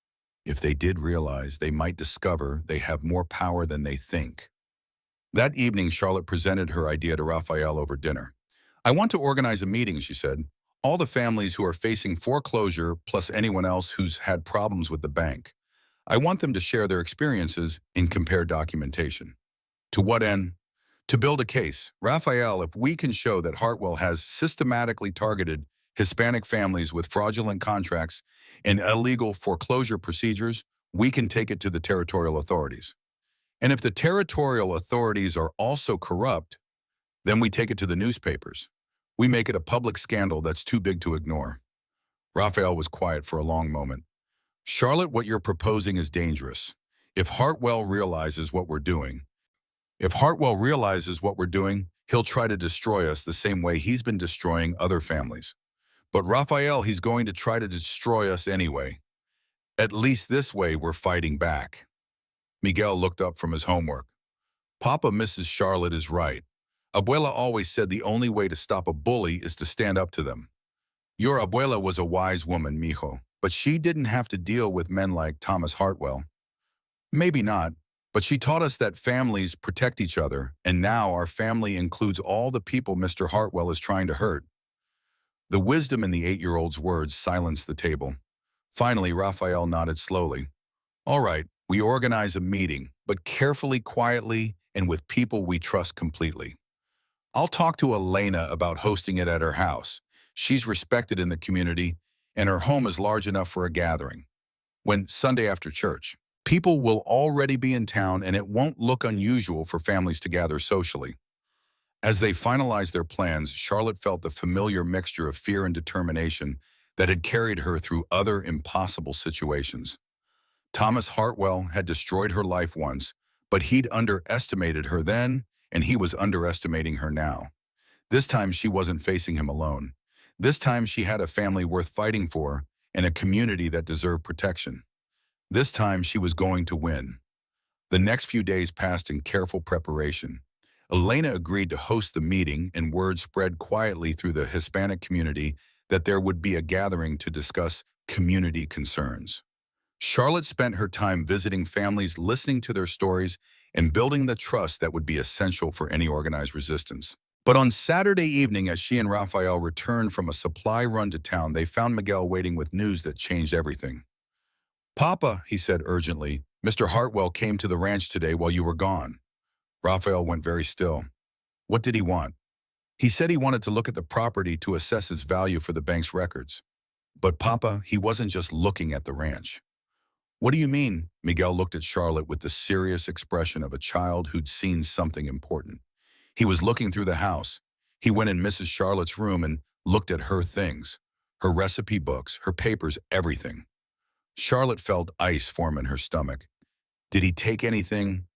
they might discover they have more power than they think. That evening, Charlotte presented her idea to Rafael over dinner. I want to organize a meeting, she said. All the families who are facing foreclosure, plus anyone else who's had problems with the bank. I want them to share their experiences and compare documentation. To what end? To build a case. Rafael, if we can show that Hartwell has systematically targeted Hispanic families with fraudulent contracts and illegal foreclosure procedures, we can take it to the territorial authorities. And if the territorial authorities are also corrupt, then we take it to the newspapers. We make it a public scandal that's too big to ignore. Rafael was quiet for a long moment. Charlotte, what you're proposing is dangerous. If Hartwell realizes what we're doing, if Hartwell realizes what we're doing, he'll try to destroy us the same way he's been destroying other families. But Rafael, he's going to try to destroy us anyway. At least this way we're fighting back. Miguel looked up from his homework. Papa, Mrs. Charlotte is right. Abuela always said the only way to stop a bully is to stand up to them. Your abuela was a wise woman, mijo, but she didn't have to deal with men like Thomas Hartwell. Maybe not, but she taught us that families protect each other, and now our family includes all the people Mr. Hartwell is trying to hurt. The wisdom in the 8-year-old's words silenced the table. Finally, Rafael nodded slowly. All right, we organize a meeting, but carefully, quietly, and with people we trust completely. I'll talk to Elena about hosting it at her house. She's respected in the community, and her home is large enough for a gathering. When Sunday after church, people will already be in town, and it won't look unusual for families to gather socially. As they finalized their plans, Charlotte felt the familiar mixture of fear and determination that had carried her through other impossible situations. Thomas Hartwell had destroyed her life once, but he'd underestimated her then, and he was underestimating her now. This time she wasn't facing him alone. This time she had a family worth fighting for and a community that deserved protection. This time she was going to win. The next few days passed in careful preparation. Elena agreed to host the meeting, and word spread quietly through the Hispanic community that there would be a gathering to discuss community concerns. Charlotte spent her time visiting families, listening to their stories, and building the trust that would be essential for any organized resistance. But on Saturday evening, as she and Rafael returned from a supply run to town, they found Miguel waiting with news that changed everything. Papa, he said urgently, Mr. Hartwell came to the ranch today while you were gone. Rafael went very still. What did he want? He said he wanted to look at the property to assess its value for the bank's records. But Papa, he wasn't just looking at the ranch. What do you mean? Miguel looked at Charlotte with the serious expression of a child who'd seen something important. He was looking through the house. He went in Mrs. Charlotte's room and looked at her things, her recipe books, her papers, everything. Charlotte felt ice form in her stomach. Did he take anything?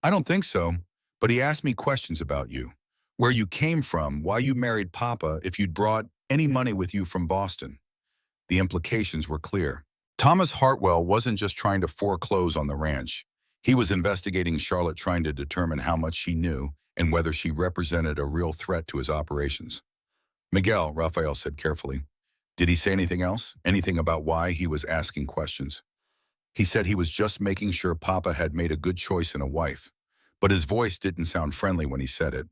I don't think so, but he asked me questions about you. Where you came from, why you married Papa, if you'd brought any money with you from Boston. The implications were clear. Thomas Hartwell wasn't just trying to foreclose on the ranch. He was investigating Charlotte, trying to determine how much she knew and whether she represented a real threat to his operations. Miguel, Rafael said carefully. Did he say anything else? Anything about why he was asking questions? He said he was just making sure Papa had made a good choice in a wife, but his voice didn't sound friendly when he said it.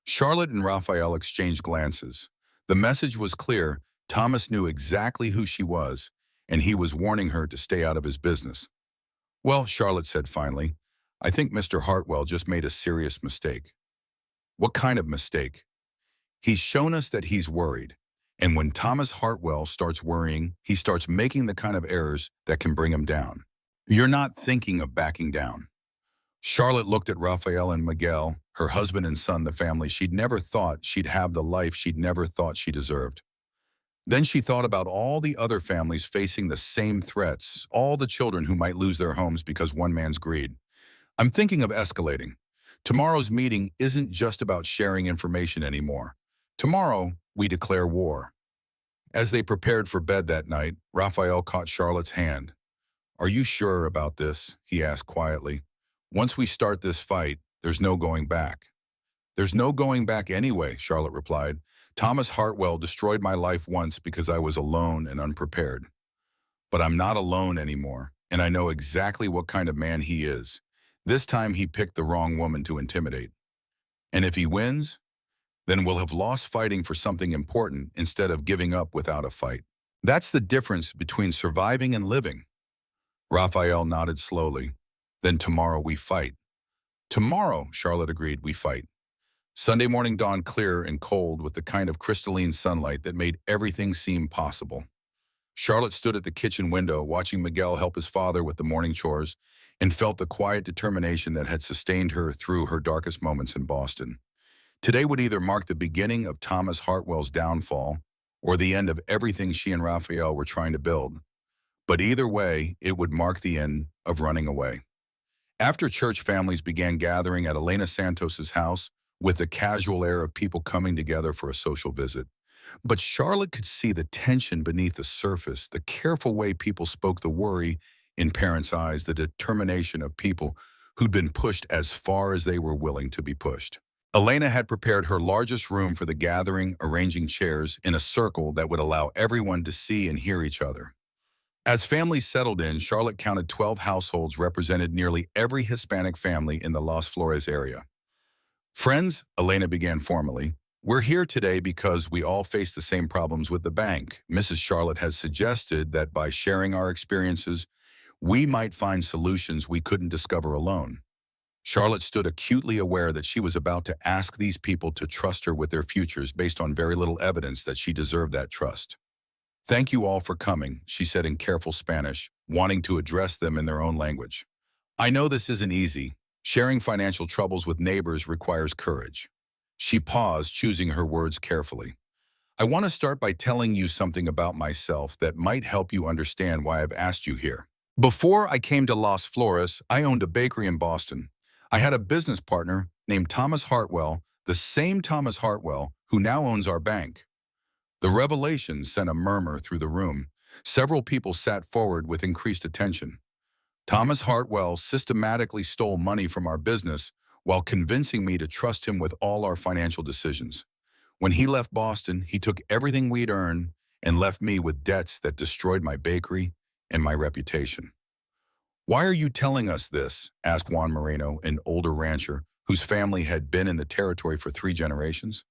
Charlotte and Rafael exchanged glances. The message was clear. Thomas knew exactly who she was, and he was warning her to stay out of his business. Well, Charlotte said finally, I think Mr. Hartwell just made a serious mistake. What kind of mistake? He's shown us that he's worried. And when Thomas Hartwell starts worrying, he starts making the kind of errors that can bring him down. You're not thinking of backing down. Charlotte looked at Rafael and Miguel, her husband and son, the family she'd never thought she'd have, the life she'd never thought she deserved. Then she thought about all the other families facing the same threats, all the children who might lose their homes because one man's greed. I'm thinking of escalating. Tomorrow's meeting isn't just about sharing information anymore. Tomorrow, we declare war. As they prepared for bed that night, Rafael caught Charlotte's hand. Are you sure about this? He asked quietly. Once we start this fight, there's no going back. There's no going back anyway, Charlotte replied. Thomas Hartwell destroyed my life once because I was alone and unprepared. But I'm not alone anymore, and I know exactly what kind of man he is. This time he picked the wrong woman to intimidate. And if he wins, then we'll have lost fighting for something important instead of giving up without a fight. That's the difference between surviving and living. Rafael nodded slowly. Then tomorrow we fight. Tomorrow, Charlotte agreed, we fight. Sunday morning dawned clear and cold with the kind of crystalline sunlight that made everything seem possible. Charlotte stood at the kitchen window watching Miguel help his father with the morning chores and felt the quiet determination that had sustained her through her darkest moments in Boston. Today would either mark the beginning of Thomas Hartwell's downfall or the end of everything she and Rafael were trying to build. But either way, it would mark the end of running away. After church, families began gathering at Elena Santos's house with the casual air of people coming together for a social visit. But Charlotte could see the tension beneath the surface, the careful way people spoke, the worry in parents' eyes, the determination of people who'd been pushed as far as they were willing to be pushed. Elena had prepared her largest room for the gathering, arranging chairs in a circle that would allow everyone to see and hear each other. As families settled in, Charlotte counted 12 households represented nearly every Hispanic family in the Las Flores area. Friends, Elena began formally, we're here today because we all face the same problems with the bank. Mrs. Charlotte has suggested that by sharing our experiences, we might find solutions we couldn't discover alone. Charlotte stood acutely aware that she was about to ask these people to trust her with their futures based on very little evidence that she deserved that trust. Thank you all for coming, she said in careful Spanish, wanting to address them in their own language. I know this isn't easy. Sharing financial troubles with neighbors requires courage. She paused, choosing her words carefully. I want to start by telling you something about myself that might help you understand why I've asked you here. Before I came to Las Flores, I owned a bakery in Boston. I had a business partner named Thomas Hartwell, the same Thomas Hartwell who now owns our bank. The revelation sent a murmur through the room. Several people sat forward with increased attention. Thomas Hartwell systematically stole money from our business while convincing me to trust him with all our financial decisions. When he left Boston, he took everything we'd earned and left me with debts that destroyed my bakery and my reputation. Why are you telling us this? Asked Juan Moreno, an older rancher whose family had been in the territory for 3 generations.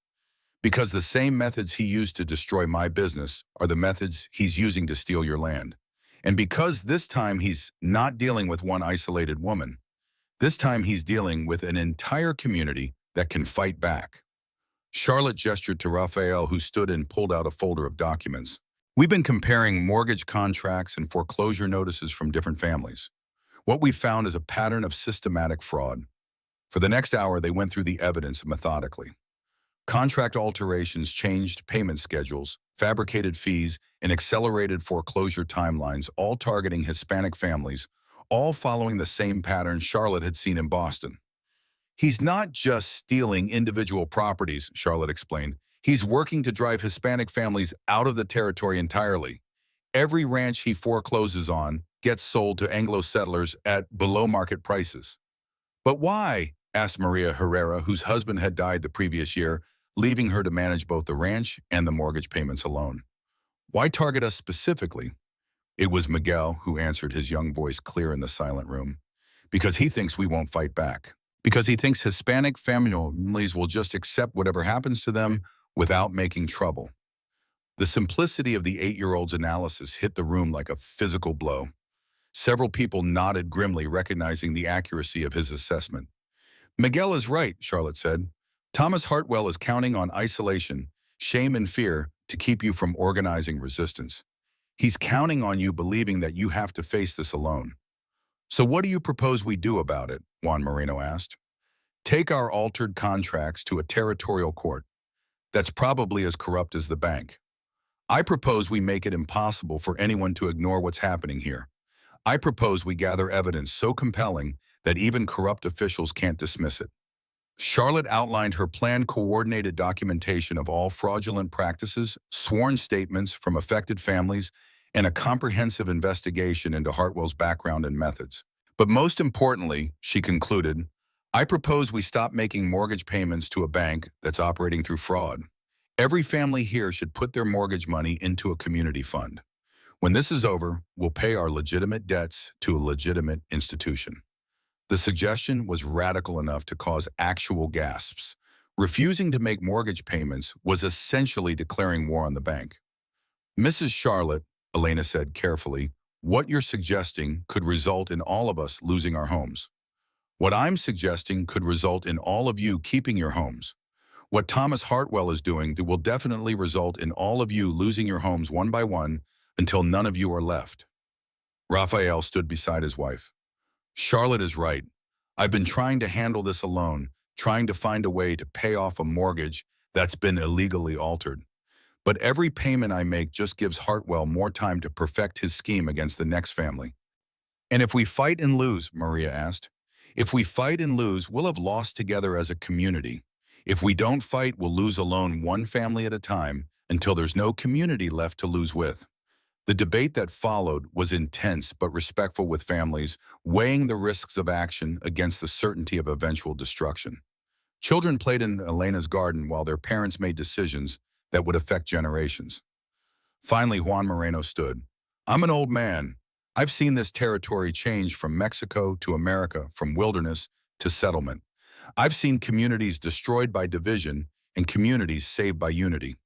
Because the same methods he used to destroy my business are the methods he's using to steal your land. And because this time he's not dealing with one isolated woman, this time he's dealing with an entire community that can fight back. Charlotte gestured to Rafael, who stood and pulled out a folder of documents. We've been comparing mortgage contracts and foreclosure notices from different families. What we found is a pattern of systematic fraud. For the next hour, they went through the evidence methodically. Contract alterations, changed payment schedules, fabricated fees, and accelerated foreclosure timelines, all targeting Hispanic families, all following the same pattern Charlotte had seen in Boston. He's not just stealing individual properties, Charlotte explained. He's working to drive Hispanic families out of the territory entirely. Every ranch he forecloses on gets sold to Anglo settlers at below-market prices. But why? Asked Maria Herrera, whose husband had died the previous year, leaving her to manage both the ranch and the mortgage payments alone. Why target us specifically? It was Miguel who answered, his young voice clear in the silent room. Because he thinks we won't fight back. Because he thinks Hispanic families will just accept whatever happens to them without making trouble. The simplicity of the 8-year-old's analysis hit the room like a physical blow. Several people nodded grimly, recognizing the accuracy of his assessment. Miguel is right, Charlotte said. Thomas Hartwell is counting on isolation, shame, and fear to keep you from organizing resistance. He's counting on you believing that you have to face this alone. So what do you propose we do about it? Juan Moreno asked. Take our altered contracts to a territorial court. That's probably as corrupt as the bank. I propose we make it impossible for anyone to ignore what's happening here. I propose we gather evidence so compelling that even corrupt officials can't dismiss it. Charlotte outlined her planned coordinated documentation of all fraudulent practices, sworn statements from affected families, and a comprehensive investigation into Hartwell's background and methods. But most importantly, she concluded, I propose we stop making mortgage payments to a bank that's operating through fraud. Every family here should put their mortgage money into a community fund. When this is over, we'll pay our legitimate debts to a legitimate institution. The suggestion was radical enough to cause actual gasps. Refusing to make mortgage payments was essentially declaring war on the bank. Mrs. Charlotte, Elena said carefully, what you're suggesting could result in all of us losing our homes. What I'm suggesting could result in all of you keeping your homes. What Thomas Hartwell is doing will definitely result in all of you losing your homes one by one until none of you are left. Rafael stood beside his wife. Charlotte is right. I've been trying to handle this alone, trying to find a way to pay off a mortgage that's been illegally altered. But every payment I make just gives Hartwell more time to perfect his scheme against the next family. And if we fight and lose, Maria asked, if we fight and lose, we'll have lost together as a community. If we don't fight, we'll lose alone one family at a time until there's no community left to lose with. The debate that followed was intense but respectful with families, weighing the risks of action against the certainty of eventual destruction. Children played in Elena's garden while their parents made decisions that would affect generations. Finally, Juan Moreno stood. I'm an old man. I've seen this territory change from Mexico to America, from wilderness to settlement. I've seen communities destroyed by division and communities saved by unity.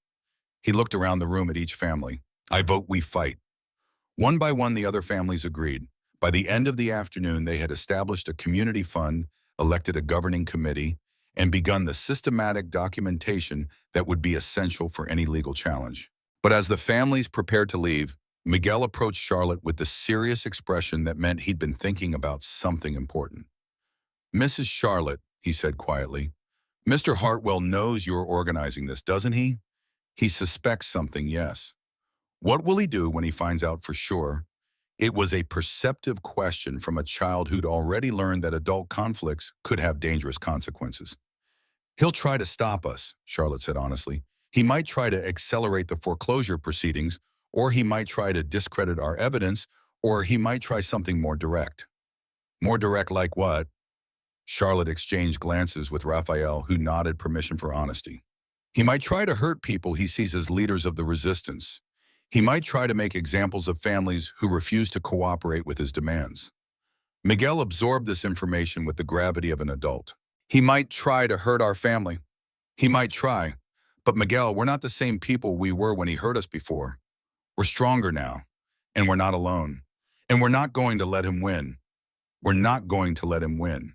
He looked around the room at each family. I vote we fight. One by one, the other families agreed. By the end of the afternoon, they had established a community fund, elected a governing committee, and begun the systematic documentation that would be essential for any legal challenge. But as the families prepared to leave, Miguel approached Charlotte with the serious expression that meant he'd been thinking about something important. Mrs. Charlotte, he said quietly, Mr. Hartwell knows you're organizing this, doesn't he? He suspects something, yes. What will he do when he finds out for sure? It was a perceptive question from a child who'd already learned that adult conflicts could have dangerous consequences. He'll try to stop us, Charlotte said honestly. He might try to accelerate the foreclosure proceedings, or he might try to discredit our evidence, or he might try something more direct. More direct like what? Charlotte exchanged glances with Rafael, who nodded permission for honesty. He might try to hurt people he sees as leaders of the resistance. He might try to make examples of families who refuse to cooperate with his demands. Miguel absorbed this information with the gravity of an adult. He might try to hurt our family. He might try. But Miguel, we're not the same people we were when he hurt us before. We're stronger now. And we're not alone. And we're not going to let him win. We're not going to let him win.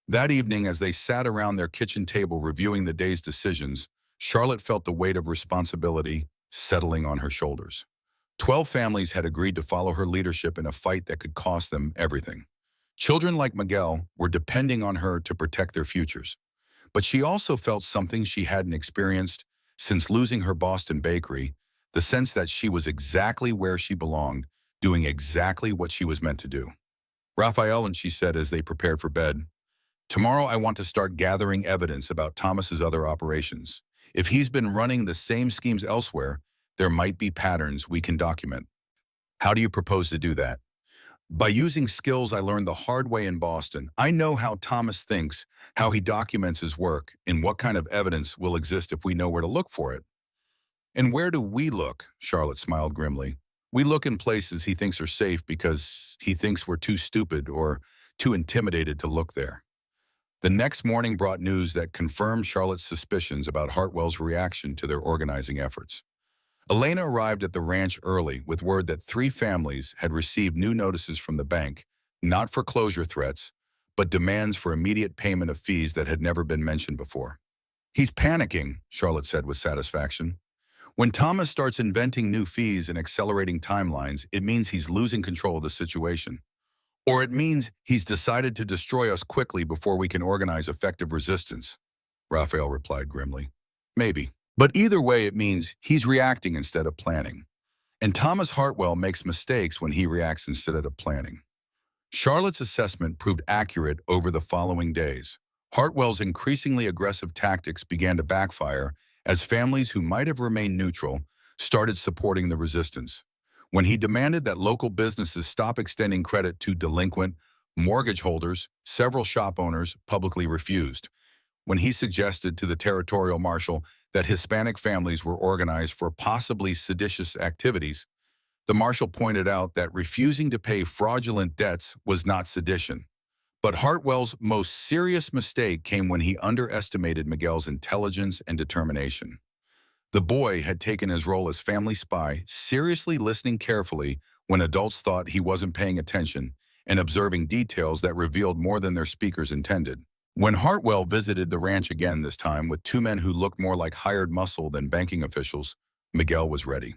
That evening, as they sat around their kitchen table reviewing the day's decisions, Charlotte felt the weight of responsibility settling on her shoulders. 12 families had agreed to follow her leadership in a fight that could cost them everything. Children like Miguel were depending on her to protect their futures. But she also felt something she hadn't experienced since losing her Boston bakery, the sense that she was exactly where she belonged, doing exactly what she was meant to do. Rafael and she said as they prepared for bed, tomorrow I want to start gathering evidence about Thomas's other operations. If he's been running the same schemes elsewhere, there might be patterns we can document. How do you propose to do that? By using skills I learned the hard way in Boston. I know how Thomas thinks, how he documents his work, and what kind of evidence will exist if we know where to look for it. And where do we look? Charlotte smiled grimly. We look in places he thinks are safe because he thinks we're too stupid or too intimidated to look there. The next morning brought news that confirmed Charlotte's suspicions about Hartwell's reaction to their organizing efforts. Elena arrived at the ranch early with word that 3 families had received new notices from the bank, not for closure threats, but demands for immediate payment of fees that had never been mentioned before. He's panicking, Charlotte said with satisfaction. When Thomas starts inventing new fees and accelerating timelines, it means he's losing control of the situation. Or it means he's decided to destroy us quickly before we can organize effective resistance, Rafael replied grimly. Maybe. But either way, it means he's reacting instead of planning. And Thomas Hartwell makes mistakes when he reacts instead of planning. Charlotte's assessment proved accurate over the following days. Hartwell's increasingly aggressive tactics began to backfire as families who might have remained neutral started supporting the resistance. When he demanded that local businesses stop extending credit to delinquent, Mortgage holders, several shop owners publicly refused. When he suggested to the territorial marshal that Hispanic families were organized for possibly seditious activities, the marshal pointed out that refusing to pay fraudulent debts was not sedition. But Hartwell's most serious mistake came when he underestimated Miguel's intelligence and determination. The boy had taken his role as family spy, seriously listening carefully when adults thought he wasn't paying attention and observing details that revealed more than their speakers intended. When Hartwell visited the ranch again this time with two men who looked more like hired muscle than banking officials, Miguel was ready.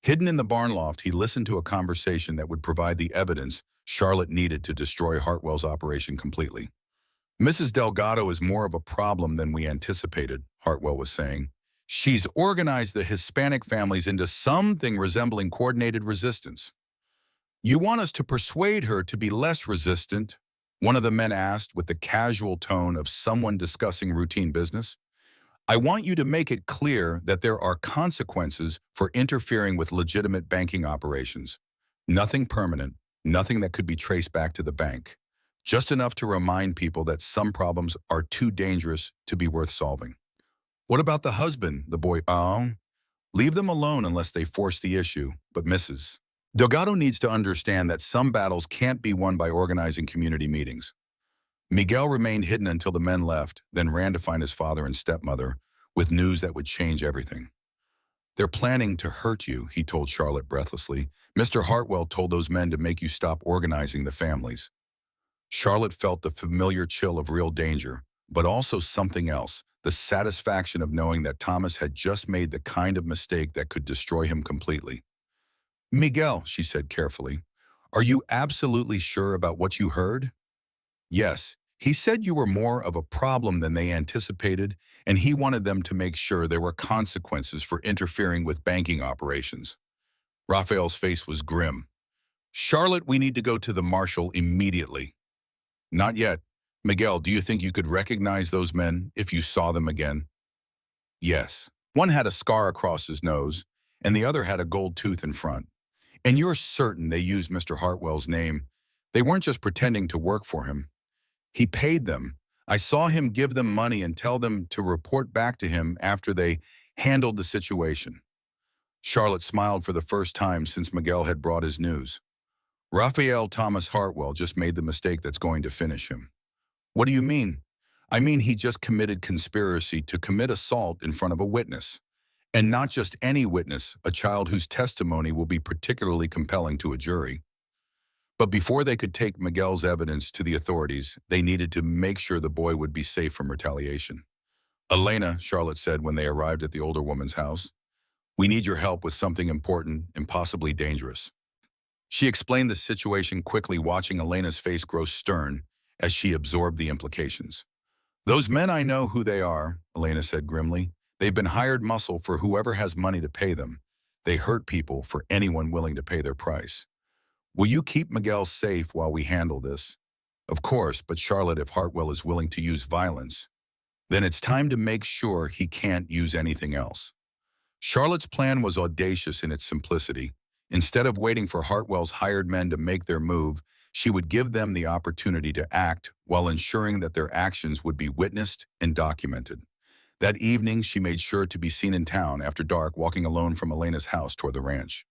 Hidden in the barn loft, he listened to a conversation that would provide the evidence Charlotte needed to destroy Hartwell's operation completely. "Mrs. Delgado is more of a problem than we anticipated," Hartwell was saying. "She's organized the Hispanic families into something resembling coordinated resistance." "You want us to persuade her to be less resistant?" one of the men asked with the casual tone of someone discussing routine business. "I want you to make it clear that there are consequences for interfering with legitimate banking operations. Nothing permanent, nothing that could be traced back to the bank. Just enough to remind people that some problems are too dangerous to be worth solving." "What about the husband?" the boy. "Leave them alone unless they force the issue, but Mrs. Delgado needs to understand that some battles can't be won by organizing community meetings." Miguel remained hidden until the men left, then ran to find his father and stepmother with news that would change everything. "They're planning to hurt you," he told Charlotte breathlessly. "Mr. Hartwell told those men to make you stop organizing the families." Charlotte felt the familiar chill of real danger, but also something else, the satisfaction of knowing that Thomas had just made the kind of mistake that could destroy him completely. "Miguel," she said carefully, "are you absolutely sure about what you heard?" "Yes. He said you were more of a problem than they anticipated, and he wanted them to make sure there were consequences for interfering with banking operations." Rafael's face was grim. "Charlotte, we need to go to the marshal immediately." "Not yet. Miguel, do you think you could recognize those men if you saw them again?" "Yes. One had a scar across his nose, and the other had a gold tooth in front. And you're certain they used Mr. Hartwell's name? They weren't just pretending to work for him. He paid them. I saw him give them money and tell them to report back to him after they handled the situation." Charlotte smiled for the first time since Miguel had brought his news. "Rafael Thomas Hartwell just made the mistake that's going to finish him." "What do you mean?" "I mean he just committed conspiracy to commit assault in front of a witness. And not just any witness, a child whose testimony will be particularly compelling to a jury." But before they could take Miguel's evidence to the authorities, they needed to make sure the boy would be safe from retaliation. "Elena," Charlotte said when they arrived at the older woman's house, "we need your help with something important and possibly dangerous." She explained the situation quickly, watching Elena's face grow stern as she absorbed the implications. "Those men, I know who they are," Elena said grimly. "They've been hired muscle for whoever has money to pay them. They hurt people for anyone willing to pay their price. Will you keep Miguel safe while we handle this?" "Of course, but Charlotte, if Hartwell is willing to use violence, then it's time to make sure he can't use anything else." Charlotte's plan was audacious in its simplicity. Instead of waiting for Hartwell's hired men to make their move, she would give them the opportunity to act while ensuring that their actions would be witnessed and documented. That evening, she made sure to be seen in town after dark, walking alone from Elena's house toward the ranch.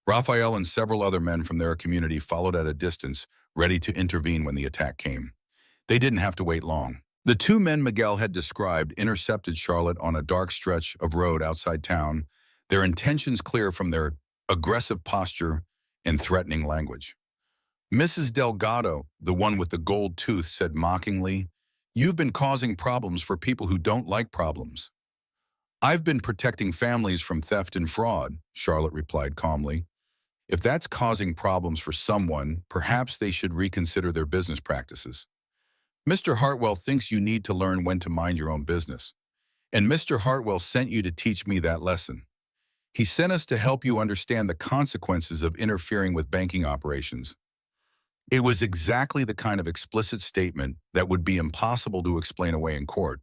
Rafael and several other men from their community followed at a distance, ready to intervene when the attack came. They didn't have to wait long. The two men Miguel had described intercepted Charlotte on a dark stretch of road outside town, their intentions clear from their aggressive posture and threatening language. "Mrs. Delgado," the one with the gold tooth, said mockingly, "you've been causing problems for people who don't like problems." "I've been protecting families from theft and fraud," Charlotte replied calmly. "If that's causing problems for someone, perhaps they should reconsider their business practices. Mr. Hartwell thinks you need to learn when to mind your own business. And Mr. Hartwell sent you to teach me that lesson. He sent us to help you understand the consequences of interfering with banking operations." It was exactly the kind of explicit statement that would be impossible to explain away in court.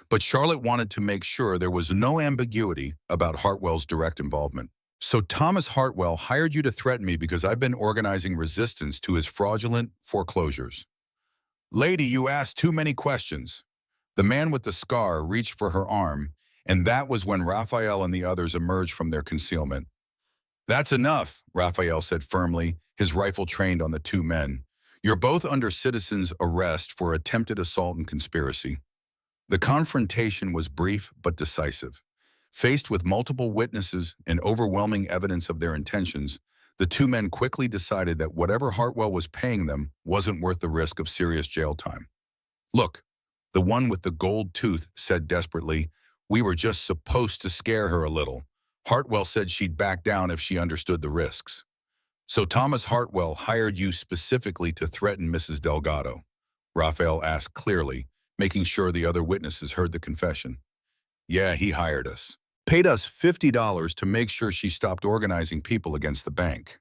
But Charlotte wanted to make sure there was no ambiguity about Hartwell's direct involvement. So Thomas Hartwell hired you to threaten me because I've been organizing resistance to his fraudulent foreclosures. Lady, you asked too many questions. The man with the scar reached for her arm, and that was when Raphael and the others emerged from their concealment. That's enough, Raphael said firmly, his rifle trained on the two men. You're both under citizen's arrest for attempted assault and conspiracy. The confrontation was brief but decisive. Faced with multiple witnesses and overwhelming evidence of their intentions, the two men quickly decided that whatever Hartwell was paying them wasn't worth the risk of serious jail time. Look, the one with the gold tooth said desperately, we were just supposed to scare her a little. Hartwell said she'd back down if she understood the risks. So Thomas Hartwell hired you specifically to threaten Mrs. Delgado? Raphael asked clearly, making sure the other witnesses heard the confession. Yeah, he hired us. Paid us $50 to make sure she stopped organizing people against the bank.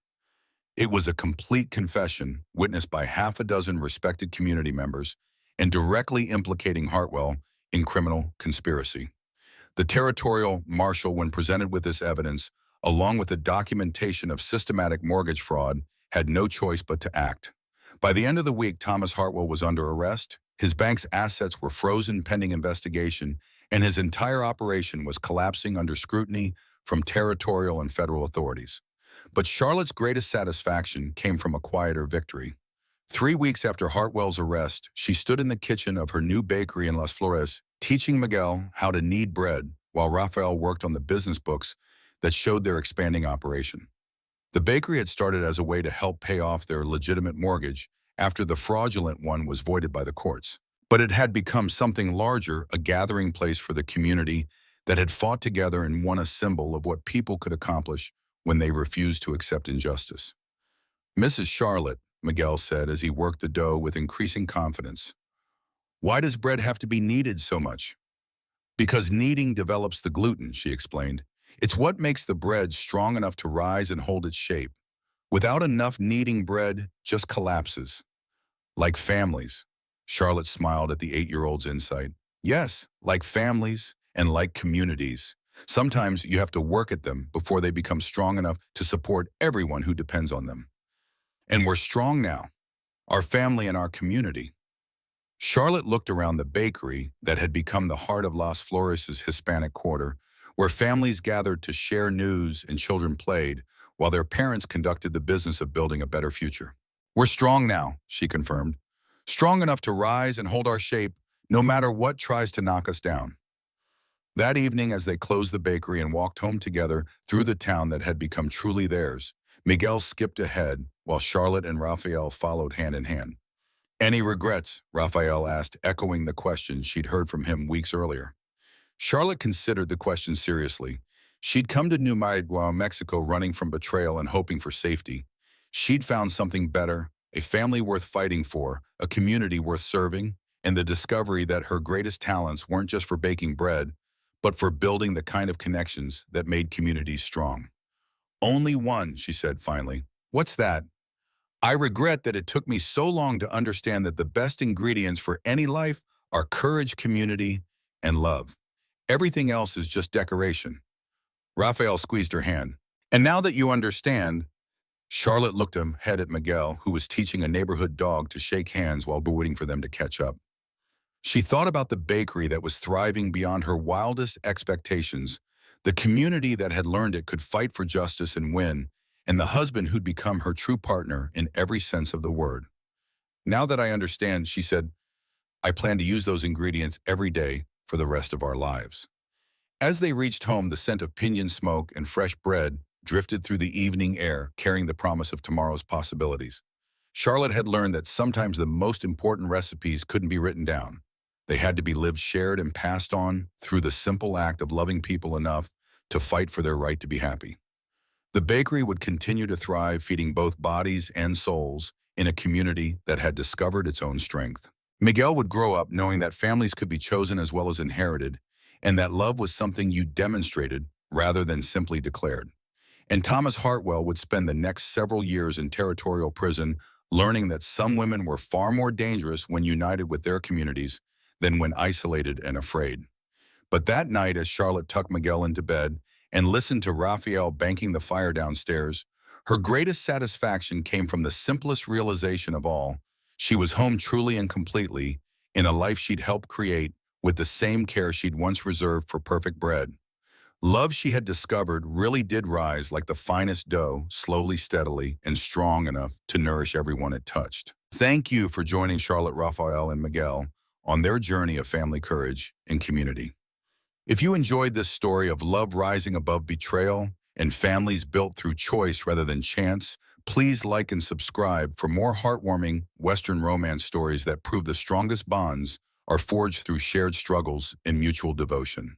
It was a complete confession, witnessed by half a dozen respected community members, and directly implicating Hartwell in criminal conspiracy. The territorial marshal, when presented with this evidence, along with the documentation of systematic mortgage fraud, had no choice but to act. By the end of the week, Thomas Hartwell was under arrest, his bank's assets were frozen pending investigation, and his entire operation was collapsing under scrutiny from territorial and federal authorities. But Charlotte's greatest satisfaction came from a quieter victory. 3 weeks after Hartwell's arrest, she stood in the kitchen of her new bakery in Las Flores, teaching Miguel how to knead bread, while Rafael worked on the business books that showed their expanding operation. The bakery had started as a way to help pay off their legitimate mortgage after the fraudulent one was voided by the courts. But it had become something larger, a gathering place for the community that had fought together and won a symbol of what people could accomplish when they refused to accept injustice. Mrs. Charlotte, Miguel said as he worked the dough with increasing confidence. Why does bread have to be kneaded so much? Because kneading develops the gluten, she explained. It's what makes the bread strong enough to rise and hold its shape. Without enough kneading, bread just collapses. Like families. Charlotte smiled at the 8-year-old's insight. Yes, like families and like communities. Sometimes you have to work at them before they become strong enough to support everyone who depends on them. And we're strong now. Our family and our community. Charlotte looked around the bakery that had become the heart of Las Flores' Hispanic quarter, where families gathered to share news and children played, while their parents conducted the business of building a better future. We're strong now, she confirmed. Strong enough to rise and hold our shape, no matter what tries to knock us down. That evening, as they closed the bakery and walked home together through the town that had become truly theirs, Miguel skipped ahead, while Charlotte and Raphael followed hand in hand. Any regrets? Raphael asked, echoing the question she'd heard from him weeks earlier. Charlotte considered the question seriously. She'd come to New Mexico running from betrayal and hoping for safety. She'd found something better, a family worth fighting for, a community worth serving, and the discovery that her greatest talents weren't just for baking bread, but for building the kind of connections that made communities strong. Only one, she said finally. What's that? I regret that it took me so long to understand that the best ingredients for any life are courage, community, and love. Everything else is just decoration. Raphael squeezed her hand. And now that you understand, Charlotte looked ahead at Miguel, who was teaching a neighborhood dog to shake hands while waiting for them to catch up. She thought about the bakery that was thriving beyond her wildest expectations, the community that had learned it could fight for justice and win, and the husband who'd become her true partner in every sense of the word. Now that I understand, she said, I plan to use those ingredients every day for the rest of our lives. As they reached home, the scent of pinyon smoke and fresh bread drifted through the evening air, carrying the promise of tomorrow's possibilities. Charlotte had learned that sometimes the most important recipes couldn't be written down. They had to be lived, shared, and passed on through the simple act of loving people enough to fight for their right to be happy. The bakery would continue to thrive, feeding both bodies and souls in a community that had discovered its own strength. Miguel would grow up knowing that families could be chosen as well as inherited, and that love was something you demonstrated rather than simply declared. And Thomas Hartwell would spend the next several years in territorial prison, learning that some women were far more dangerous when united with their communities than when isolated and afraid. But that night, as Charlotte tucked Miguel into bed and listened to Rafael banking the fire downstairs, her greatest satisfaction came from the simplest realization of all. She was home truly and completely, in a life she'd helped create with the same care she'd once reserved for perfect bread. Love she had discovered really did rise like the finest dough, slowly, steadily, and strong enough to nourish everyone it touched. Thank you for joining Charlotte, Rafael, and Miguel on their journey of family courage and community. If you enjoyed this story of love rising above betrayal and families built through choice rather than chance, please like and subscribe for more heartwarming Western romance stories that prove the strongest bonds are forged through shared struggles and mutual devotion.